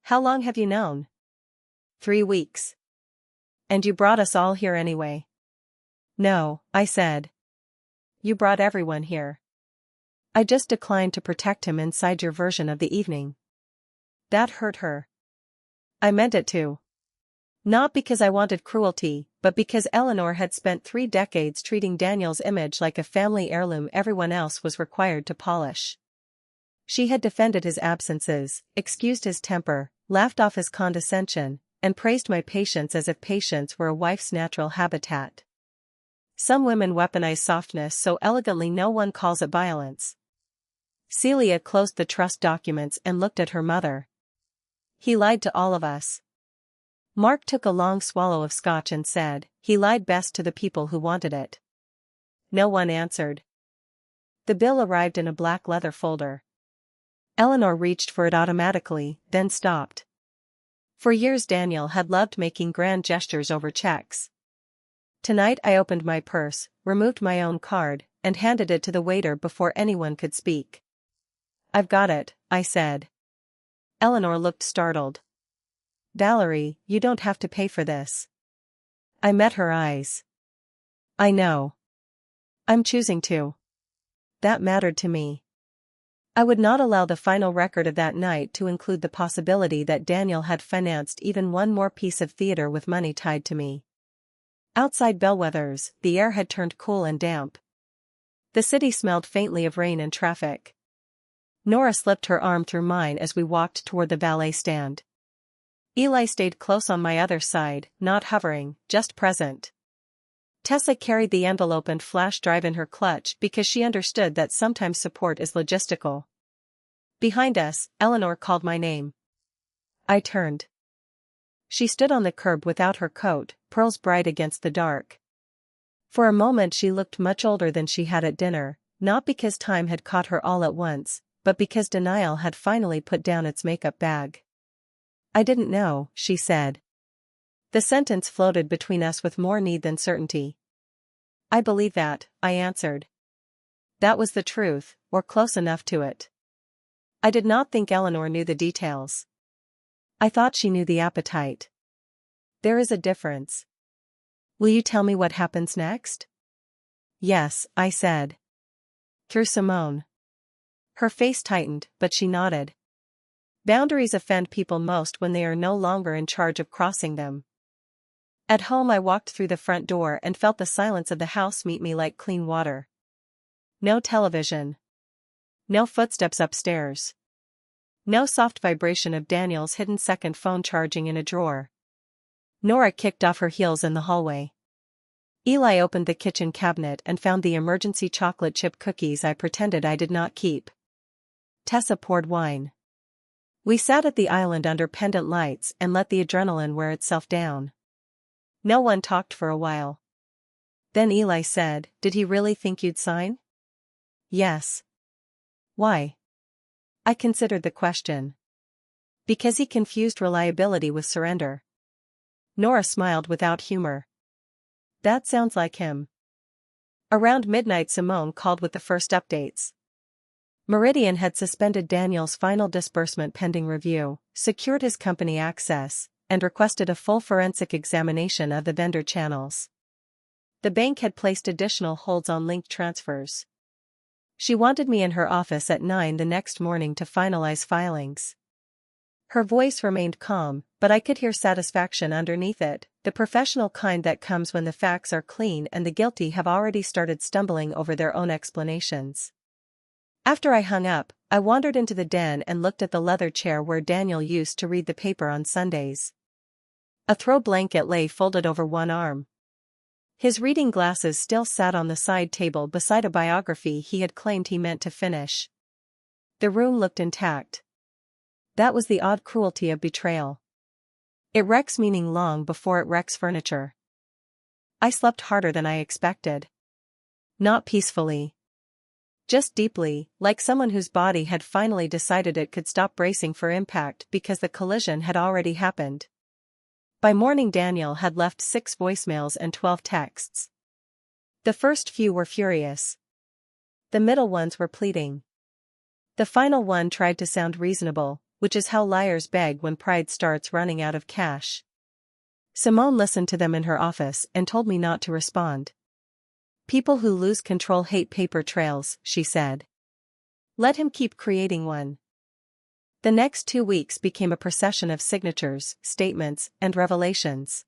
Speaker 1: "How long have you known?" 3 weeks. "And you brought us all here anyway." "No," I said. "You brought everyone here. I just declined to protect him inside your version of the evening." That hurt her. I meant it to. Not because I wanted cruelty, but because Eleanor had spent 3 decades treating Daniel's image like a family heirloom everyone else was required to polish. She had defended his absences, excused his temper, laughed off his condescension, and praised my patience as if patience were a wife's natural habitat. Some women weaponize softness so elegantly no one calls it violence. Celia closed the trust documents and looked at her mother. "He lied to all of us." Mark took a long swallow of scotch and said, "He lied best to the people who wanted it." No one answered. The bill arrived in a black leather folder. Eleanor reached for it automatically, then stopped. For years Daniel had loved making grand gestures over checks. Tonight I opened my purse, removed my own card, and handed it to the waiter before anyone could speak. "I've got it," I said. Eleanor looked startled. "Valerie, you don't have to pay for this." I met her eyes. "I know. I'm choosing to." That mattered to me. I would not allow the final record of that night to include the possibility that Daniel had financed even one more piece of theater with money tied to me. Outside Bellwether's, the air had turned cool and damp. The city smelled faintly of rain and traffic. Nora slipped her arm through mine as we walked toward the valet stand. Eli stayed close on my other side, not hovering, just present. Tessa carried the envelope and flash drive in her clutch because she understood that sometimes support is logistical. Behind us, Eleanor called my name. I turned. She stood on the curb without her coat, pearls bright against the dark. For a moment she looked much older than she had at dinner, not because time had caught her all at once, but because denial had finally put down its makeup bag. "I didn't know," she said. The sentence floated between us with more need than certainty. "I believe that," I answered. That was the truth, or close enough to it. I did not think Eleanor knew the details. I thought she knew the appetite. There is a difference. "Will you tell me what happens next?" "Yes," I said. "Through Simone." Her face tightened, but she nodded. Boundaries offend people most when they are no longer in charge of crossing them. At home I walked through the front door and felt the silence of the house meet me like clean water. No television. No footsteps upstairs. No soft vibration of Daniel's hidden second phone charging in a drawer. Nora kicked off her heels in the hallway. Eli opened the kitchen cabinet and found the emergency chocolate chip cookies I pretended I did not keep. Tessa poured wine. We sat at the island under pendant lights and let the adrenaline wear itself down. No one talked for a while. Then Eli said, "Did he really think you'd sign?" "Yes." "Why?" I considered the question. "Because he confused reliability with surrender." Nora smiled without humor. "That sounds like him." Around midnight Simone called with the first updates. Meridian had suspended Daniel's final disbursement pending review, secured his company access, and requested a full forensic examination of the vendor channels. The bank had placed additional holds on link transfers. She wanted me in her office at 9 the next morning to finalize filings. Her voice remained calm, but I could hear satisfaction underneath it, the professional kind that comes when the facts are clean and the guilty have already started stumbling over their own explanations. After I hung up, I wandered into the den and looked at the leather chair where Daniel used to read the paper on Sundays. A throw blanket lay folded over one arm. His reading glasses still sat on the side table beside a biography he had claimed he meant to finish. The room looked intact. That was the odd cruelty of betrayal. It wrecks meaning long before it wrecks furniture. I slept harder than I expected. Not peacefully. Just deeply, like someone whose body had finally decided it could stop bracing for impact because the collision had already happened. By morning Daniel had left 6 voicemails and 12 texts. The first few were furious. The middle ones were pleading. The final one tried to sound reasonable, which is how liars beg when pride starts running out of cash. Simone listened to them in her office and told me not to respond. "People who lose control hate paper trails," she said. "Let him keep creating one." The next 2 weeks became a procession of signatures, statements, and revelations.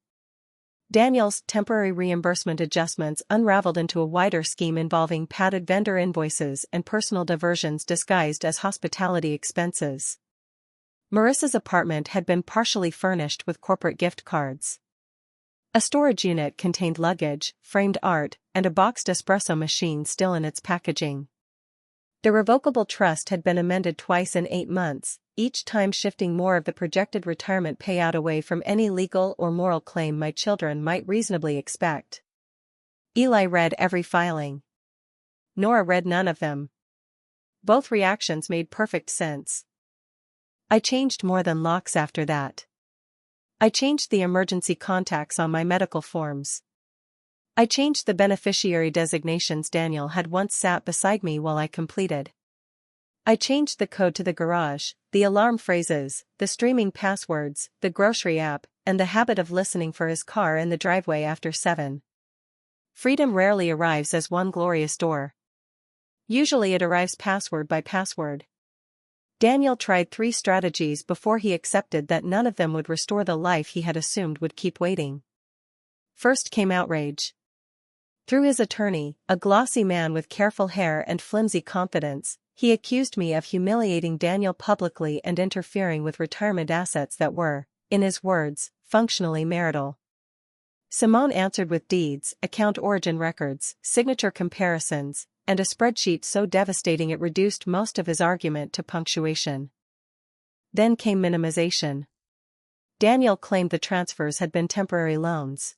Speaker 1: Daniel's temporary reimbursement adjustments unraveled into a wider scheme involving padded vendor invoices and personal diversions disguised as hospitality expenses. Marissa's apartment had been partially furnished with corporate gift cards. A storage unit contained luggage, framed art, and a boxed espresso machine still in its packaging. The revocable trust had been amended twice in 8 months, each time shifting more of the projected retirement payout away from any legal or moral claim my children might reasonably expect. Eli read every filing. Nora read none of them. Both reactions made perfect sense. I changed more than locks after that. I changed the emergency contacts on my medical forms. I changed the beneficiary designations Daniel had once sat beside me while I completed. I changed the code to the garage, the alarm phrases, the streaming passwords, the grocery app, and the habit of listening for his car in the driveway after 7. Freedom rarely arrives as one glorious door. Usually it arrives password by password. Daniel tried 3 strategies before he accepted that none of them would restore the life he had assumed would keep waiting. First came outrage. Through his attorney, a glossy man with careful hair and flimsy confidence, he accused me of humiliating Daniel publicly and interfering with retirement assets that were, in his words, functionally marital. Simone answered with deeds, account origin records, signature comparisons, and a spreadsheet so devastating it reduced most of his argument to punctuation. Then came minimization. Daniel claimed the transfers had been temporary loans.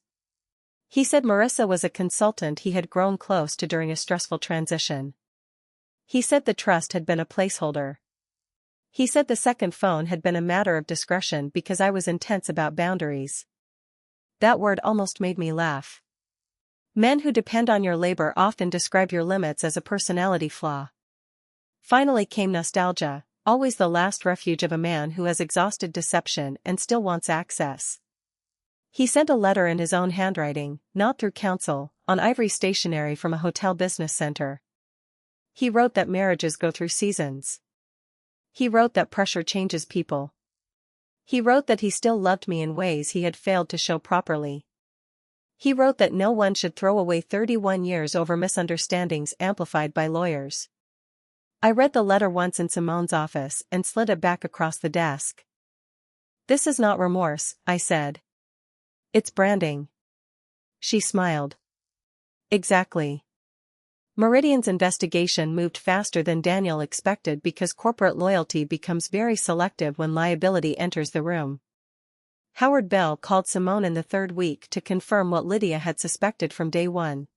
Speaker 1: He said Marissa was a consultant he had grown close to during a stressful transition. He said the trust had been a placeholder. He said the second phone had been a matter of discretion because I was intense about boundaries. That word almost made me laugh. Men who depend on your labor often describe your limits as a personality flaw. Finally came nostalgia, always the last refuge of a man who has exhausted deception and still wants access. He sent a letter in his own handwriting, not through counsel, on ivory stationery from a hotel business center. He wrote that marriages go through seasons. He wrote that pressure changes people. He wrote that he still loved me in ways he had failed to show properly. He wrote that no one should throw away 31 years over misunderstandings amplified by lawyers. I read the letter once in Simone's office and slid it back across the desk. "This is not remorse," I said. "It's branding." She smiled. Exactly. Meridian's investigation moved faster than Daniel expected because corporate loyalty becomes very selective when liability enters the room. Howard Bell called Simone in the third week to confirm what Lydia had suspected from day one.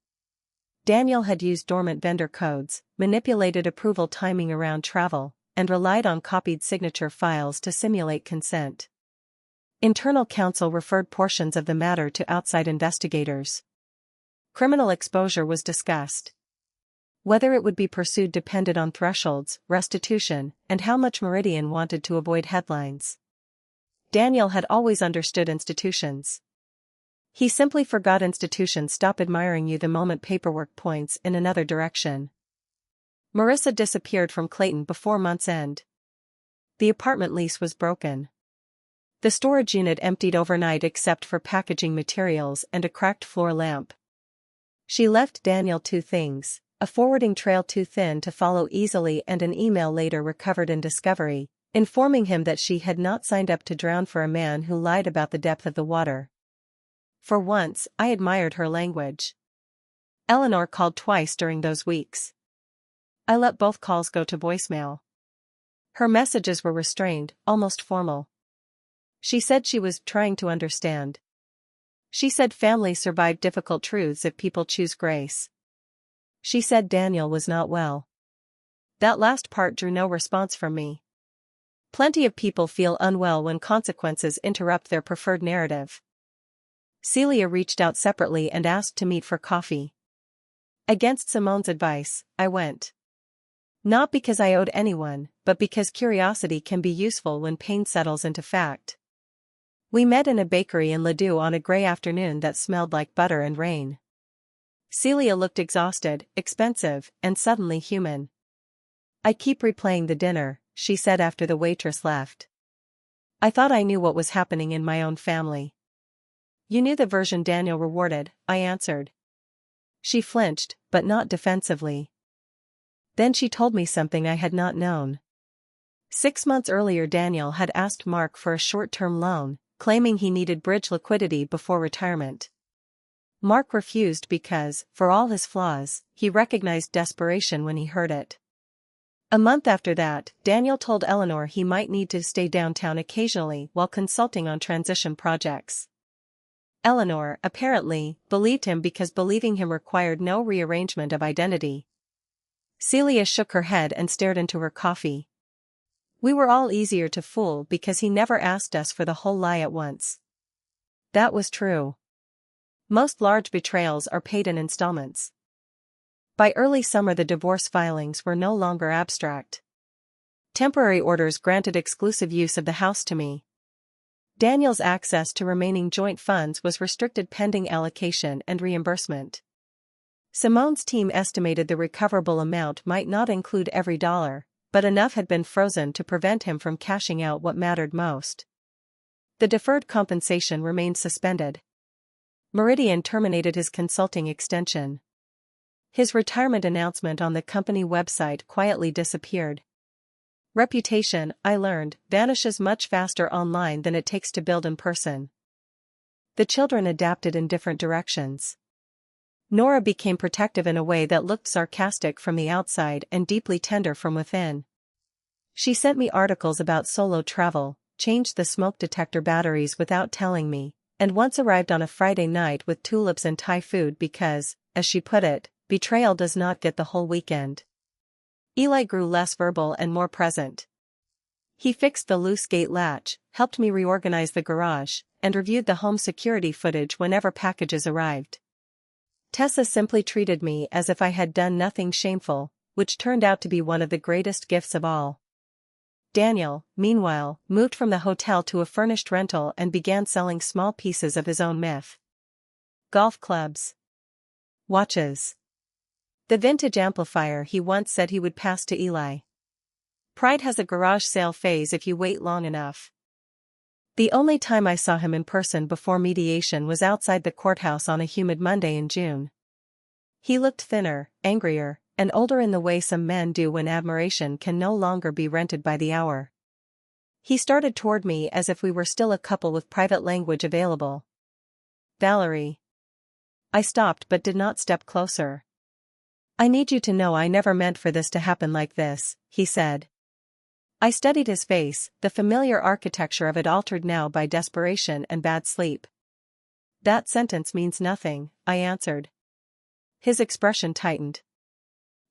Speaker 1: Daniel had used dormant vendor codes, manipulated approval timing around travel, and relied on copied signature files to simulate consent. Internal counsel referred portions of the matter to outside investigators. Criminal exposure was discussed. Whether it would be pursued depended on thresholds, restitution, and how much Meridian wanted to avoid headlines. Daniel had always understood institutions. He simply forgot institutions stop admiring you the moment paperwork points in another direction. Marissa disappeared from Clayton before month's end. The apartment lease was broken. The storage unit emptied overnight except for packaging materials and a cracked floor lamp. She left Daniel two things: a forwarding trail too thin to follow easily and an email later recovered in Discovery, informing him that she had not signed up to drown for a man who lied about the depth of the water. For once, I admired her language. Eleanor called twice during those weeks. I let both calls go to voicemail. Her messages were restrained, almost formal. She said she was trying to understand. She said families survive difficult truths if people choose grace. She said Daniel was not well. That last part drew no response from me. Plenty of people feel unwell when consequences interrupt their preferred narrative. Celia reached out separately and asked to meet for coffee. Against Simone's advice, I went. Not because I owed anyone, but because curiosity can be useful when pain settles into fact. We met in a bakery in Ladue on a gray afternoon that smelled like butter and rain. Celia looked exhausted, expensive, and suddenly human. I keep replaying the dinner, she said after the waitress left. I thought I knew what was happening in my own family. You knew the version Daniel rewarded, I answered. She flinched, but not defensively. Then she told me something I had not known. 6 months earlier Daniel had asked Mark for a short-term loan, claiming he needed bridge liquidity before retirement. Mark refused because, for all his flaws, he recognized desperation when he heard it. A month after that, Daniel told Eleanor he might need to stay downtown occasionally while consulting on transition projects. Eleanor, apparently, believed him because believing him required no rearrangement of identity. Celia shook her head and stared into her coffee. We were all easier to fool because he never asked us for the whole lie at once. That was true. Most large betrayals are paid in installments. By early summer the divorce filings were no longer abstract. Temporary orders granted exclusive use of the house to me. Daniel's access to remaining joint funds was restricted pending allocation and reimbursement. Simone's team estimated the recoverable amount might not include every dollar, but enough had been frozen to prevent him from cashing out what mattered most. The deferred compensation remained suspended. Meridian terminated his consulting extension. His retirement announcement on the company website quietly disappeared. Reputation, I learned, vanishes much faster online than it takes to build in person. The children adapted in different directions. Nora became protective in a way that looked sarcastic from the outside and deeply tender from within. She sent me articles about solo travel, changed the smoke detector batteries without telling me, and once arrived on a Friday night with tulips and Thai food because, as she put it, betrayal does not get the whole weekend. Eli grew less verbal and more present. He fixed the loose gate latch, helped me reorganize the garage, and reviewed the home security footage whenever packages arrived. Tessa simply treated me as if I had done nothing shameful, which turned out to be one of the greatest gifts of all. Daniel, meanwhile, moved from the hotel to a furnished rental and began selling small pieces of his own myth. Golf clubs. Watches. The vintage amplifier he once said he would pass to Eli. Pride has a garage sale phase if you wait long enough. The only time I saw him in person before mediation was outside the courthouse on a humid Monday in June. He looked thinner, angrier, and older in the way some men do when admiration can no longer be rented by the hour. He started toward me as if we were still a couple with private language available. Valerie. I stopped but did not step closer. "I need you to know I never meant for this to happen like this," he said. I studied his face, the familiar architecture of it altered now by desperation and bad sleep. "That sentence means nothing," I answered. His expression tightened.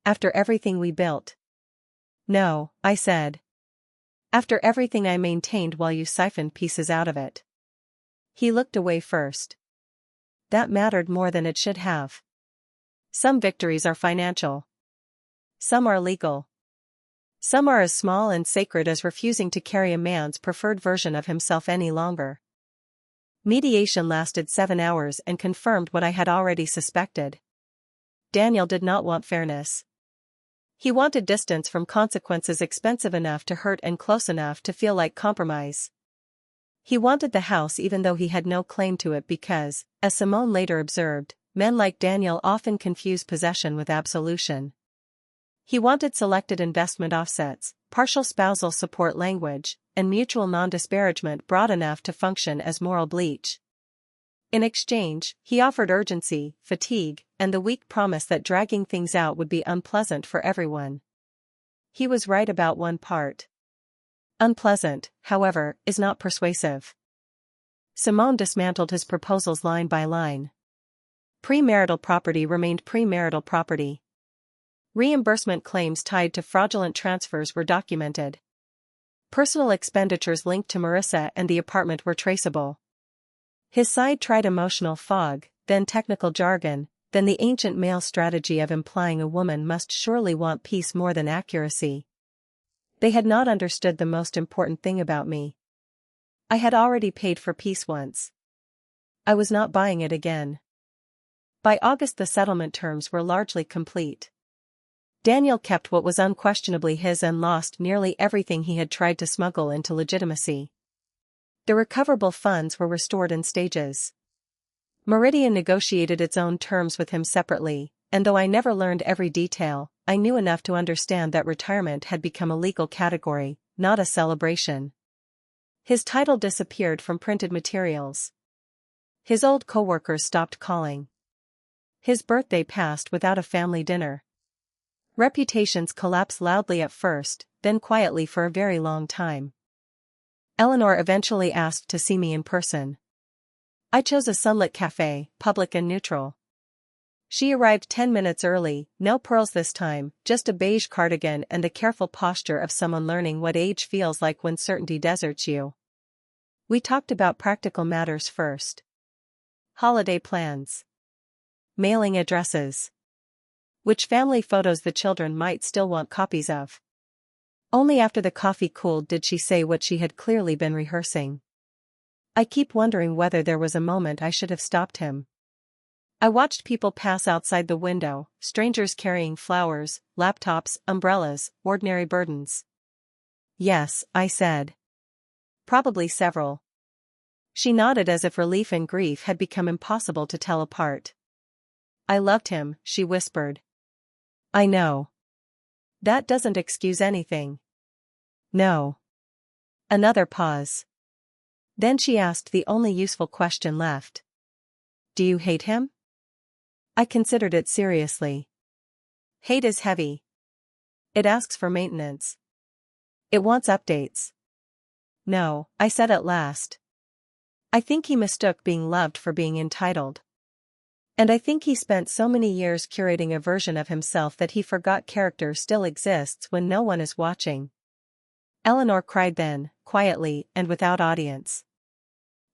Speaker 1: "After everything we built?" "No," I said. "After everything I maintained while you siphoned pieces out of it." He looked away first. "That mattered more than it should have. Some victories are financial. Some are legal. Some are as small and sacred as refusing to carry a man's preferred version of himself any longer." Mediation lasted 7 hours and confirmed what I had already suspected. Daniel did not want fairness. He wanted distance from consequences expensive enough to hurt and close enough to feel like compromise. He wanted the house even though he had no claim to it because, as Simone later observed, men like Daniel often confuse possession with absolution. He wanted selected investment offsets, partial spousal support language, and mutual non-disparagement broad enough to function as moral bleach. In exchange, he offered urgency, fatigue, and the weak promise that dragging things out would be unpleasant for everyone. He was right about one part. Unpleasant, however, is not persuasive. Simone dismantled his proposals line by line. Premarital property remained premarital property. Reimbursement claims tied to fraudulent transfers were documented. Personal expenditures linked to Marissa and the apartment were traceable. His side tried emotional fog, then technical jargon, then the ancient male strategy of implying a woman must surely want peace more than accuracy. They had not understood the most important thing about me. I had already paid for peace once. I was not buying it again. By August the settlement terms were largely complete. Daniel kept what was unquestionably his and lost nearly everything he had tried to smuggle into legitimacy. The recoverable funds were restored in stages. Meridian negotiated its own terms with him separately, and though I never learned every detail, I knew enough to understand that retirement had become a legal category, not a celebration. His title disappeared from printed materials. His old co-workers stopped calling. His birthday passed without a family dinner. Reputations collapsed loudly at first, then quietly for a very long time. Eleanor eventually asked to see me in person. I chose a sunlit cafe, public and neutral. She arrived 10 minutes early, no pearls this time, just a beige cardigan and the careful posture of someone learning what age feels like when certainty deserts you. We talked about practical matters first. Holiday plans. Mailing addresses. Which family photos the children might still want copies of. Only after the coffee cooled did she say what she had clearly been rehearsing. I keep wondering whether there was a moment I should have stopped him. I watched people pass outside the window, strangers carrying flowers, laptops, umbrellas, ordinary burdens. "Yes," I said. "Probably several." She nodded as if relief and grief had become impossible to tell apart. "I loved him," she whispered. "I know. That doesn't excuse anything." "No." Another pause. Then she asked the only useful question left. "Do you hate him?" I considered it seriously. Hate is heavy. It asks for maintenance. It wants updates. "No," I said at last. "I think he mistook being loved for being entitled. And I think he spent so many years curating a version of himself that he forgot character still exists when no one is watching." Eleanor cried then, quietly and without audience.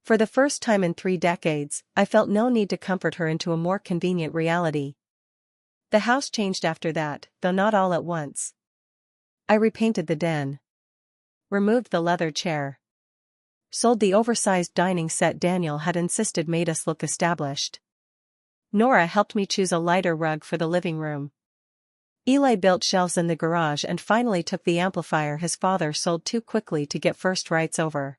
Speaker 1: For the first time in 3 decades, I felt no need to comfort her into a more convenient reality. The house changed after that, though not all at once. I repainted the den. Removed the leather chair. Sold the oversized dining set Daniel had insisted made us look established. Nora helped me choose a lighter rug for the living room. Eli built shelves in the garage and finally took the amplifier his father sold too quickly to get first rights over.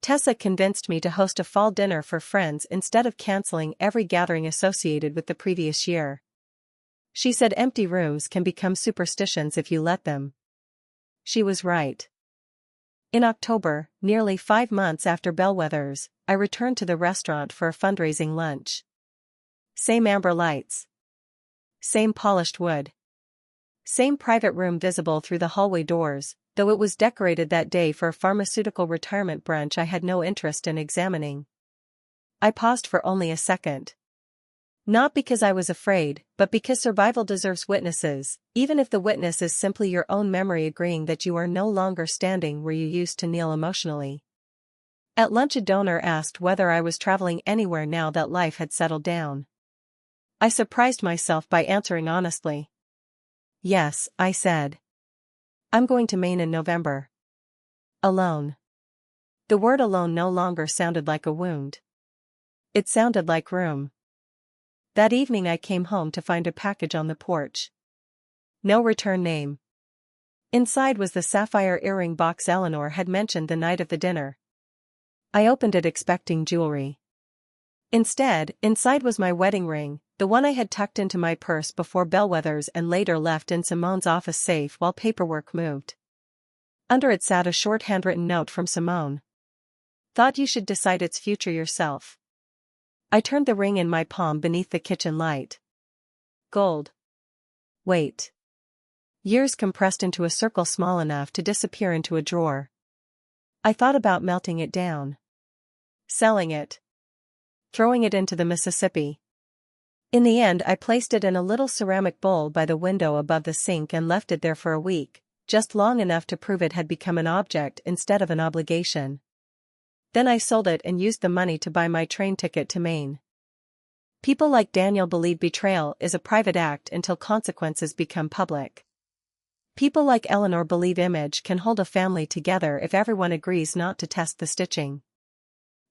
Speaker 1: Tessa convinced me to host a fall dinner for friends instead of canceling every gathering associated with the previous year. She said empty rooms can become superstitions if you let them. She was right. In October, nearly 5 months after Bellwether's, I returned to the restaurant for a fundraising lunch. Same amber lights. Same polished wood. Same private room visible through the hallway doors, though it was decorated that day for a pharmaceutical retirement brunch I had no interest in examining. I paused for only a second. Not because I was afraid, but because survival deserves witnesses, even if the witness is simply your own memory agreeing that you are no longer standing where you used to kneel emotionally. At lunch a donor asked whether I was traveling anywhere now that life had settled down. I surprised myself by answering honestly. Yes, I said. I'm going to Maine in November. Alone. The word alone no longer sounded like a wound. It sounded like room. That evening I came home to find a package on the porch. No return name. Inside was the sapphire earring box Eleanor had mentioned the night of the dinner. I opened it expecting jewelry. Instead, inside was my wedding ring, the one I had tucked into my purse before bellwethers and later left in Simone's office safe while paperwork moved. Under it sat a short handwritten note from Simone. Thought you should decide its future yourself. I turned the ring in my palm beneath the kitchen light. Gold. Wait. Years compressed into a circle small enough to disappear into a drawer. I thought about melting it down. Selling it. Throwing it into the Mississippi. In the end I placed it in a little ceramic bowl by the window above the sink and left it there for a week, just long enough to prove it had become an object instead of an obligation. Then I sold it and used the money to buy my train ticket to Maine. People like Daniel believe betrayal is a private act until consequences become public. People like Eleanor believe image can hold a family together if everyone agrees not to test the stitching.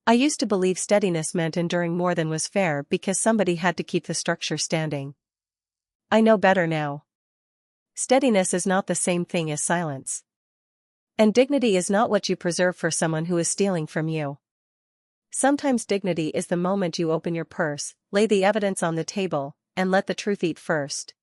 Speaker 1: I used to believe steadiness meant enduring more than was fair because somebody had to keep the structure standing. I know better now. Steadiness is not the same thing as silence. And dignity is not what you preserve for someone who is stealing from you. Sometimes dignity is the moment you open your purse, lay the evidence on the table, and let the truth eat first.